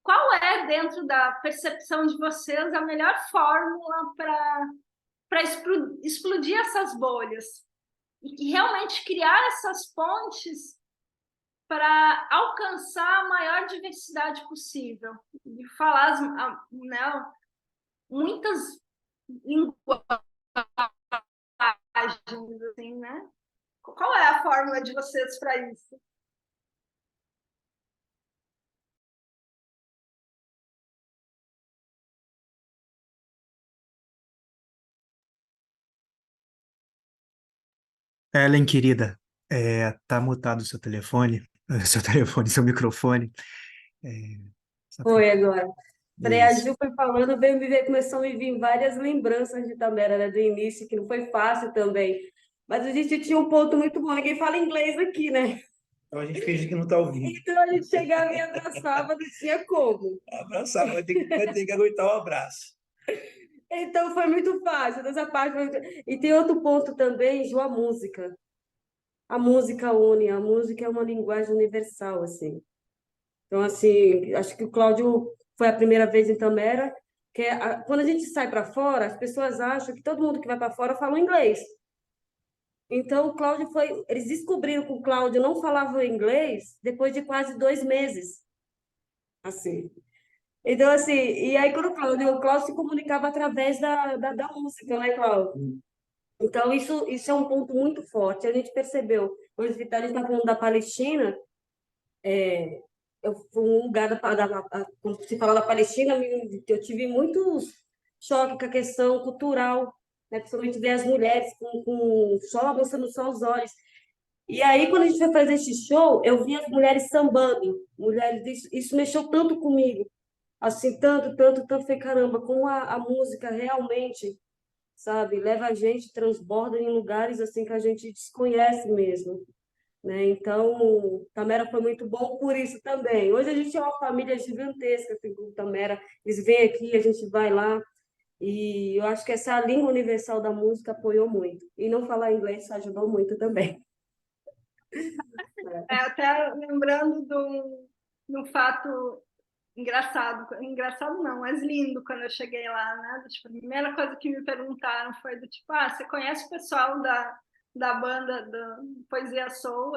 qual é, dentro da percepção de vocês, a melhor fórmula para explodir essas bolhas e realmente criar essas pontes para alcançar a maior diversidade possível, de falar, né, muitas linguagens, assim, né? Qual é a fórmula de vocês para isso? Ellen, querida, tá mutado o seu telefone, seu microfone. É, só Foi agora. Falei, a isso. Ju foi falando, veio me ver, começou a me vir várias lembranças de Tamera, né, do início, que não foi fácil também. Mas a gente tinha um ponto muito bom, ninguém fala inglês aqui, né? Então a gente finge que não está ouvindo. Então a gente chegava e abraçava, não tinha como. Abraçar, vai ter que aguentar o abraço. Então foi muito fácil, dessa parte. E tem outro ponto também, Ju, a música. A música une, a música é uma linguagem universal, assim. Então, assim, acho que o Cláudio foi a primeira vez em Tamera, quando a gente sai para fora, as pessoas acham que todo mundo que vai para fora fala inglês. Então, o Cláudio foi. Eles descobriram que o Cláudio não falava inglês depois de quase 2 meses. Assim. Então, assim, e aí quando o Cláudio se comunicava através da música, né, Cláudio? Então, isso é um ponto muito forte. A gente percebeu, quando a gente está falando da Palestina, eu fui um lugar quando se fala da Palestina, eu tive muitos choques com a questão cultural, né? Principalmente ver as mulheres com só mostrando só os olhos. E aí, quando a gente foi fazer esse show, eu vi as mulheres sambando, isso mexeu tanto comigo, assim, tanto, tanto, tanto, falei, caramba, como a música realmente, sabe, leva a gente, transborda em lugares assim que a gente desconhece mesmo, né? Então, Tamera foi muito bom por isso também. Hoje a gente é uma família gigantesca, assim, com Tamera, eles vêm aqui, a gente vai lá, e eu acho que essa língua universal da música apoiou muito. E não falar inglês ajudou muito também. Até lembrando de um fato engraçado não, mas lindo quando eu cheguei lá, né? Tipo, a primeira coisa que me perguntaram foi do tipo, você conhece o pessoal da banda do Poesia Soul?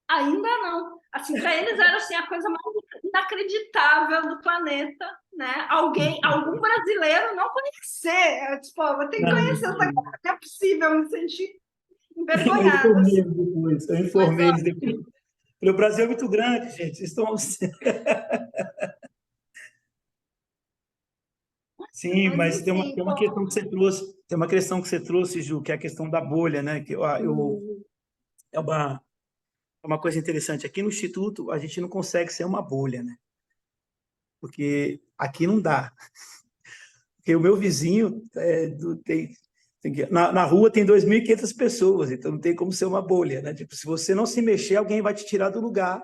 Ainda não. Assim, para eles era assim, a coisa mais inacreditável do planeta, né? Algum brasileiro não conhecer. Eu, tipo, vou ter que conhecer essa coisa, não é possível, eu me senti envergonhada. Eu informei eles depois. O Brasil é muito grande, gente. Vocês estão. Sim, Mas, mas enfim, tem uma questão que você trouxe, tem uma questão que você trouxe, Ju, que é a questão da bolha, né? É uma coisa interessante. Aqui no Instituto, a gente não consegue ser uma bolha, né? Porque aqui não dá. Porque o meu vizinho na rua tem 2.500 pessoas, então não tem como ser uma bolha, né? Tipo, se você não se mexer, alguém vai te tirar do lugar,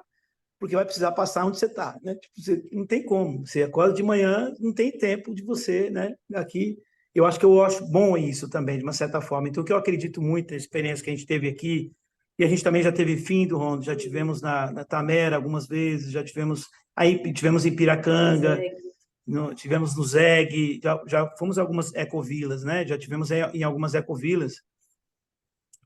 porque vai precisar passar onde você está, né? Tipo, você, não tem como. Você acorda de manhã, não tem tempo de você, né? Aqui, eu acho bom isso também, de uma certa forma. Então, o que eu acredito muito na experiência que a gente teve aqui, e a gente também já teve fim do Rondo, já tivemos na Tamera algumas vezes, já tivemos aí tivemos em Piracanga, tivemos no ZEG, já fomos a algumas ecovilas, né? Já tivemos em algumas ecovilas.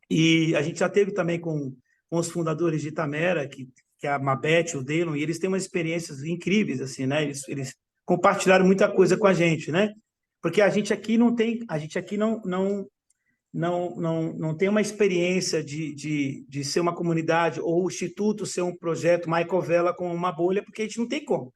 E a gente já teve também com os fundadores de Itamera, que é a Mabete, o Delon, e eles têm umas experiências incríveis, assim, né? Eles compartilharam muita coisa com a gente, né? Porque a gente aqui não tem uma experiência de ser uma comunidade ou o Instituto ser um projeto Michael Vela com uma bolha, porque a gente não tem como,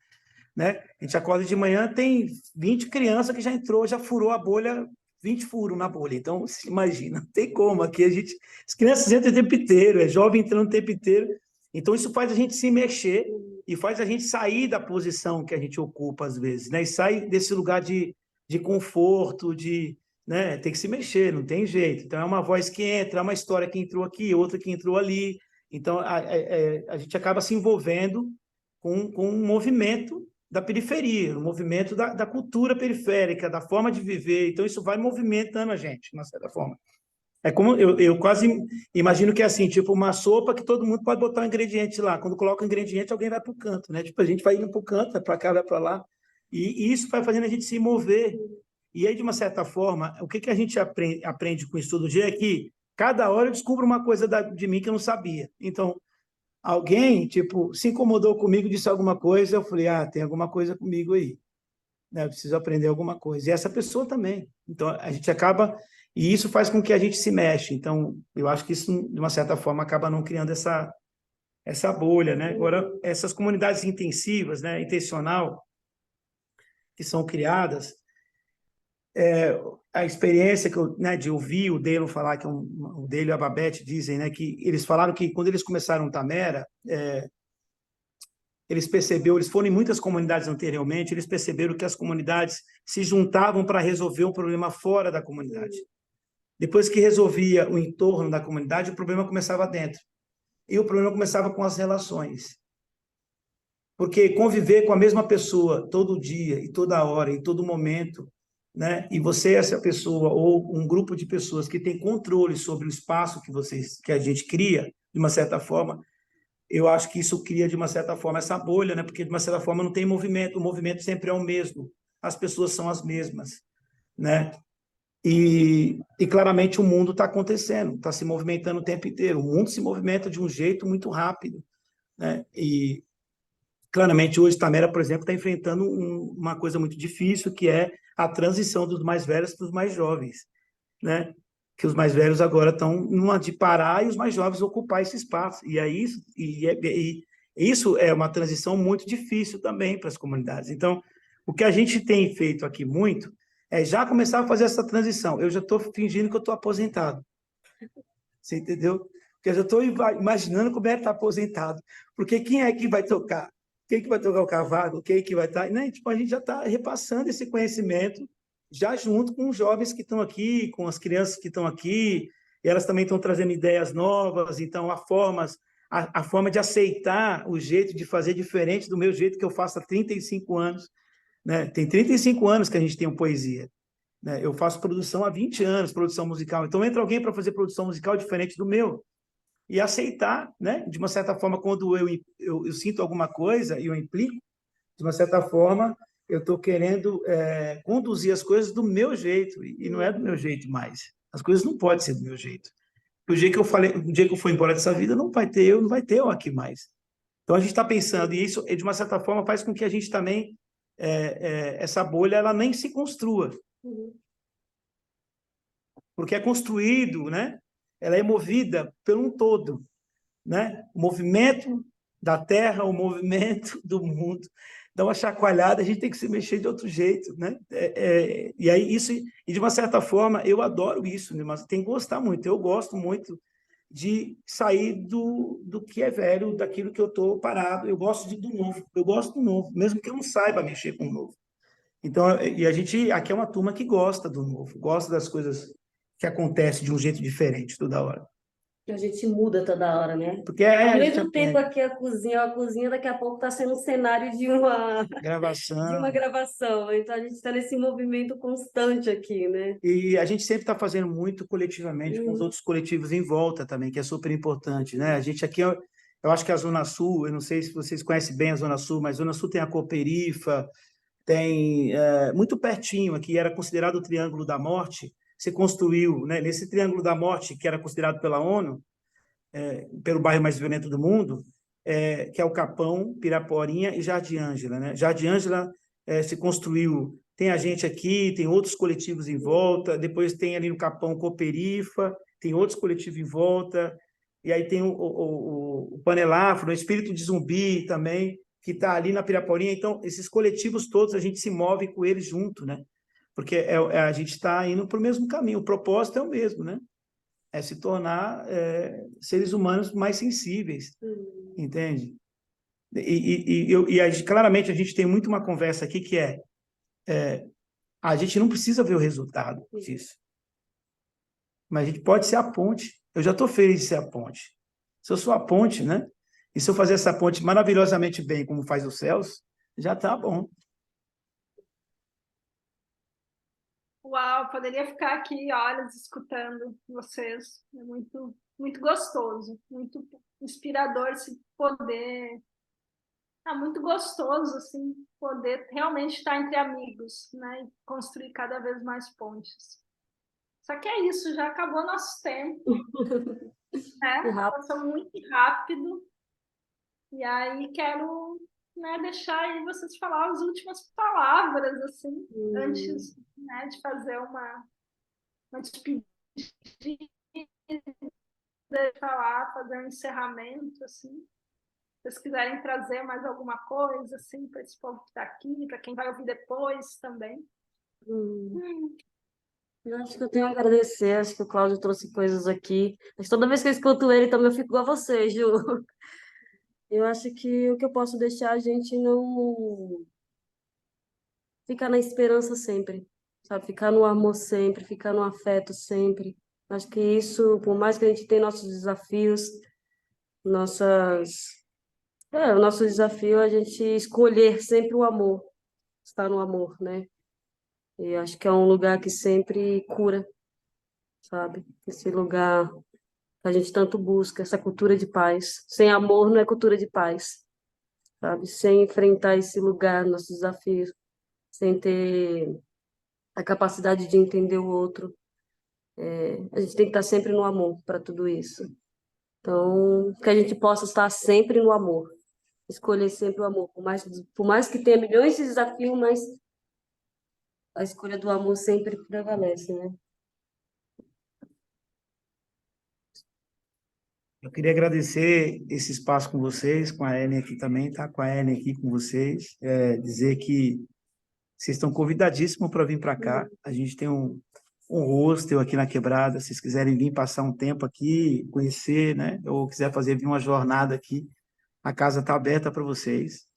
né? A gente acorda de manhã, tem 20 crianças que já entrou, já furou a bolha, 20 furos na bolha. Então, você imagina, não tem como. Aqui as crianças entram o tempo inteiro, é jovem entrando o tempo inteiro. Então, isso faz a gente se mexer e faz a gente sair da posição que a gente ocupa às vezes, né? E sai desse lugar de conforto, né? Tem que se mexer, não tem jeito. Então, é uma voz que entra, é uma história que entrou aqui, outra que entrou ali. Então, a gente acaba se envolvendo com um movimento da periferia, um movimento da cultura periférica, da forma de viver. Então, isso vai movimentando a gente, de uma certa forma. É como eu quase imagino que é assim, tipo uma sopa que todo mundo pode botar um ingrediente lá. Quando coloca um ingrediente, alguém vai para o canto, né? Tipo, a gente vai indo para o canto, vai para cá, vai para lá. E isso vai fazendo a gente se mover. E aí, de uma certa forma, o que a gente aprende com isso todo dia é que cada hora eu descubro uma coisa de mim que eu não sabia. Então, alguém, tipo, se incomodou comigo, disse alguma coisa, eu falei, tem alguma coisa comigo aí, né? Eu preciso aprender alguma coisa. E essa pessoa também. Então, a gente acaba... E isso faz com que a gente se mexe. Então, eu acho que isso, de uma certa forma, acaba não criando essa bolha, né? Agora, essas comunidades intensivas, né, intencional, que são criadas, a experiência que né, de ouvir o Delon falar, que o Delon e a Babette dizem, né, que eles falaram que quando eles começaram Tamera, eles foram em muitas comunidades anteriormente, eles perceberam que as comunidades se juntavam para resolver um problema fora da comunidade. Depois que resolvia o entorno da comunidade, o problema começava dentro. E o problema começava com as relações. Porque conviver com a mesma pessoa todo dia, e toda hora, em todo momento, né? E você, essa pessoa, ou um grupo de pessoas que tem controle sobre o espaço que a gente cria, de uma certa forma, eu acho que isso cria, de uma certa forma, essa bolha, né? Porque, de uma certa forma, não tem movimento, o movimento sempre é o mesmo, as pessoas são as mesmas, né? E claramente o mundo está acontecendo, está se movimentando o tempo inteiro, o mundo se movimenta de um jeito muito rápido, né? E claramente hoje Tamera, por exemplo, está enfrentando uma coisa muito difícil, que é a transição dos mais velhos para os mais jovens, né? Que os mais velhos agora estão numa de parar e os mais jovens ocupar esse espaço. E aí isso é uma transição muito difícil também para as comunidades. Então, o que a gente tem feito aqui muito é já começar a fazer essa transição. Eu já estou fingindo que eu estou aposentado. Você entendeu? Porque eu já estou imaginando como é que está aposentado. Porque quem é que vai tocar? Quem que vai tocar o cavaco? Quem que vai estar... Né? Tipo, a gente já está repassando esse conhecimento já junto com os jovens que estão aqui, com as crianças que estão aqui, e elas também estão trazendo ideias novas, então a forma de aceitar o jeito de fazer diferente do meu jeito que eu faço há 35 anos, né? Tem 35 anos que a gente tem poesia, né? Eu faço produção há 20 anos, produção musical, então entra alguém para fazer produção musical diferente do meu, e aceitar, né? De uma certa forma, quando eu sinto alguma coisa e eu implico, de uma certa forma, eu estou querendo conduzir as coisas do meu jeito, e não é do meu jeito mais. As coisas não podem ser do meu jeito. O dia que eu falei, o dia que eu for embora dessa vida, não vai ter eu, não vai ter eu aqui mais. Então a gente está pensando, e isso, de uma certa forma, faz com que a gente também, essa bolha, ela nem se construa. Porque é construído, né? Ela é movida por um todo, né? O movimento da Terra, o movimento do mundo, dá uma chacoalhada, a gente tem que se mexer de outro jeito, né? E aí isso, e de uma certa forma, eu adoro isso, né? Mas tem que gostar muito. Eu gosto muito de sair do que é velho, daquilo que eu estou parado. Eu gosto do novo. Eu gosto do novo, mesmo que eu não saiba mexer com o novo. Então, e a gente aqui é uma turma que gosta do novo, gosta das coisas que acontecem de um jeito diferente toda hora. A gente muda toda hora, né? Porque Ao a gente mesmo tempo aprende. aqui a cozinha daqui a pouco está sendo um cenário de uma Gravação. gravação. Então a gente está nesse movimento constante aqui, né? E a gente sempre está fazendo muito coletivamente, com os Hum, outros coletivos em volta também, que é super importante, né? A gente aqui, eu acho que a Zona Sul, eu não sei se vocês conhecem bem a Zona Sul, mas a Zona Sul tem a Cooperifa, tem muito pertinho aqui, era considerado o Triângulo da Morte, se construiu, né? Nesse Triângulo da Morte, que era considerado pela ONU, pelo bairro mais violento do mundo, que é o Capão, Piraporinha e Jardim Ângela, né? Jardim Ângela se construiu, tem a gente aqui, tem outros coletivos em volta, depois tem ali no Capão Cooperifa, tem outros coletivos em volta, e aí tem o Panelafro, o Espírito de Zumbi também, que está ali na Piraporinha. Então, esses coletivos todos, a gente se move com eles junto, né? Porque a gente está indo para o mesmo caminho, o propósito é o mesmo, né? É se tornar seres humanos mais sensíveis, entende? Claramente a gente tem muito uma conversa aqui que a gente não precisa ver o resultado disso, mas a gente pode ser a ponte. Eu já estou feliz de ser a ponte. Se eu sou a ponte, né? E se eu fazer essa ponte maravilhosamente bem, como faz o Celso, já está bom. Uau, poderia ficar aqui horas escutando vocês. É muito, muito gostoso, muito inspirador se poder. Muito gostoso assim poder realmente estar entre amigos, né? E construir cada vez mais pontes. Só que é isso, já acabou nosso tempo, que né? rápido. Passou muito rápido. E aí quero, né, deixar aí vocês falar as últimas palavras, assim, antes, né, de fazer uma despedida, de falar, fazer um encerramento, assim. Se vocês quiserem trazer mais alguma coisa, assim, para esse povo que está aqui, para quem vai ouvir depois também. Eu acho que eu tenho a agradecer, acho que o Cláudio trouxe coisas aqui. Mas toda vez que eu escuto ele também eu fico igual a você, Ju. Eu acho que o que eu posso deixar a gente não ficar na esperança sempre, sabe? Ficar no amor sempre, ficar no afeto sempre. Acho que isso, por mais que a gente tenha nossos desafios, nossas... o nosso desafio é a gente escolher sempre o amor, estar no amor, né? E acho que é um lugar que sempre cura, sabe? Esse lugar que a gente tanto busca, essa cultura de paz. Sem amor não é cultura de paz, sabe? Sem enfrentar esse lugar, nossos desafios, sem ter a capacidade de entender o outro. A gente tem que estar sempre no amor para tudo isso. Então, que a gente possa estar sempre no amor, escolher sempre o amor, por mais que tenha milhões de desafios, mas a escolha do amor sempre prevalece, né? Eu queria agradecer esse espaço com vocês, com a Ellen aqui também, tá? Com a Ellen aqui com vocês, dizer que vocês estão convidadíssimos para vir para cá. A gente tem um hostel aqui na Quebrada. Se vocês quiserem vir passar um tempo aqui, conhecer, né? Ou quiser vir uma jornada aqui, a casa está aberta para vocês.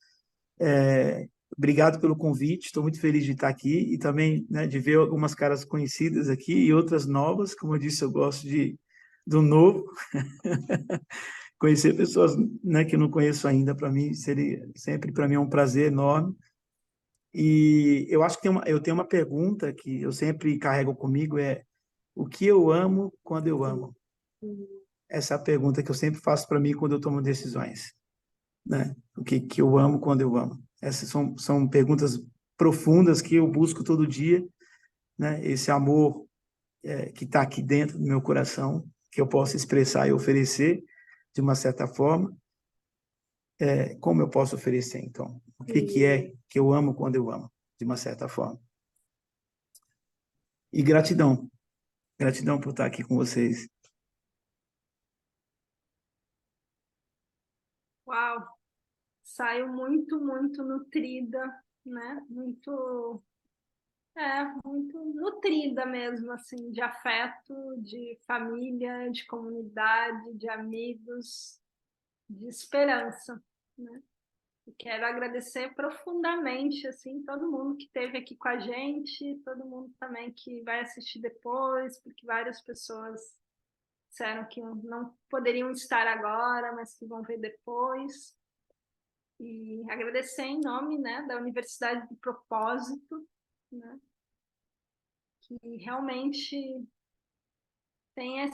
Obrigado pelo convite. Estou muito feliz de estar aqui e também, né, de ver algumas caras conhecidas aqui e outras novas. Como eu disse, eu gosto do novo. Conhecer pessoas, né, que eu não conheço ainda, para mim seria sempre para mim é um prazer enorme. E eu acho que eu tenho uma pergunta que eu sempre carrego comigo, o que eu amo quando eu amo? Essa é a pergunta que eu sempre faço para mim quando eu tomo decisões, né? O que eu amo quando eu amo? Essas são perguntas profundas que eu busco todo dia, né? Esse amor que está aqui dentro do meu coração, que eu posso expressar e oferecer de uma certa forma. Como eu posso oferecer, então? O que é que eu amo quando eu amo, de uma certa forma? E gratidão. Gratidão por estar aqui com vocês. Uau! Saio muito, muito nutrida, né? Muito nutrida mesmo, assim, de afeto, de família, de comunidade, de amigos, de esperança, né? E quero agradecer profundamente, assim, todo mundo que esteve aqui com a gente, todo mundo também que vai assistir depois, porque várias pessoas disseram que não poderiam estar agora, mas que vão ver depois. E agradecer em nome, né, da Universidade do Propósito, né, que realmente tem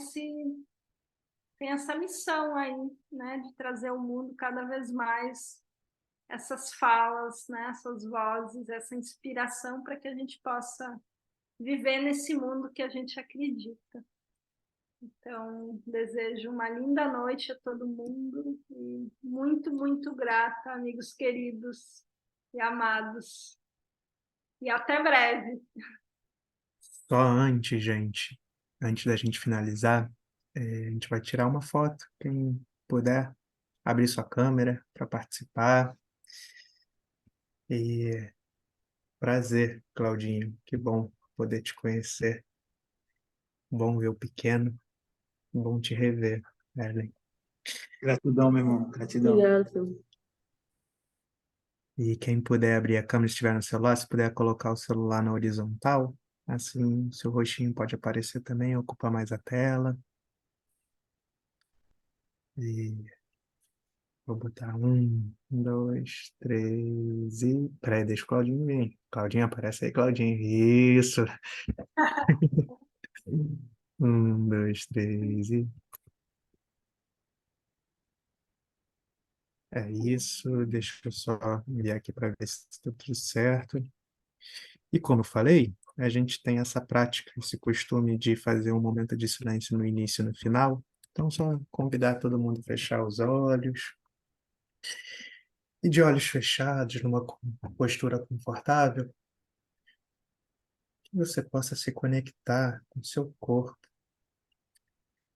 tem essa missão aí, né, de trazer ao mundo cada vez mais essas falas, né, essas vozes, essa inspiração para que a gente possa viver nesse mundo que a gente acredita. Então, desejo uma linda noite a todo mundo e muito, muito grata, amigos queridos e amados. E até breve. Só antes, gente, antes da gente finalizar, a gente vai tirar uma foto. Quem puder, abrir sua câmera para participar. E prazer, Claudinho. Que bom poder te conhecer. Bom ver o pequeno. Bom te rever, Ellen. Gratidão, meu irmão, gratidão. Obrigado. E quem puder abrir a câmera, se estiver no celular, se puder colocar o celular na horizontal, assim seu rostinho pode aparecer também, ocupa mais a tela. E vou botar 1, 2, 3 e... Peraí, deixa o Claudinho vir. Claudinho, aparece aí, Claudinho. Isso! 1, 2, 3 e... É isso, deixa eu só enviar aqui para ver se está tudo certo. E como eu falei, a gente tem essa prática, esse costume de fazer um momento de silêncio no início e no final. Então, só convidar todo mundo a fechar os olhos. E de olhos fechados, numa postura confortável, que você possa se conectar com o seu corpo.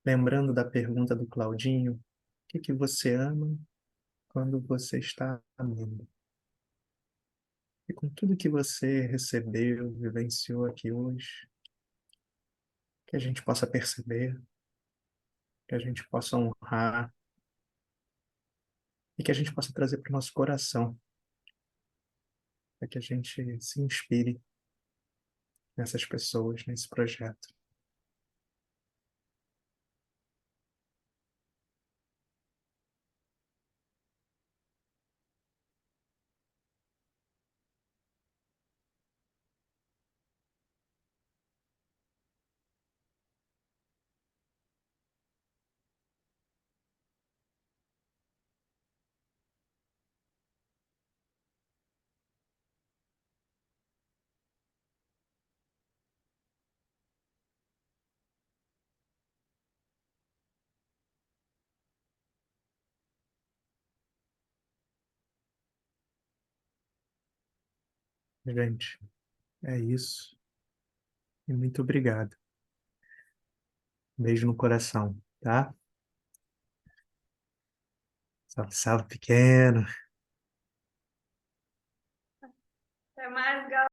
Lembrando da pergunta do Claudinho, o que você ama quando você está amando? E com tudo que você recebeu, vivenciou aqui hoje, que a gente possa perceber, que a gente possa honrar e que a gente possa trazer para o nosso coração, para que a gente se inspire nessas pessoas, nesse projeto. Gente, é isso. E muito obrigado. Beijo no coração, tá? Salve, salve, pequeno. Até mais, galera.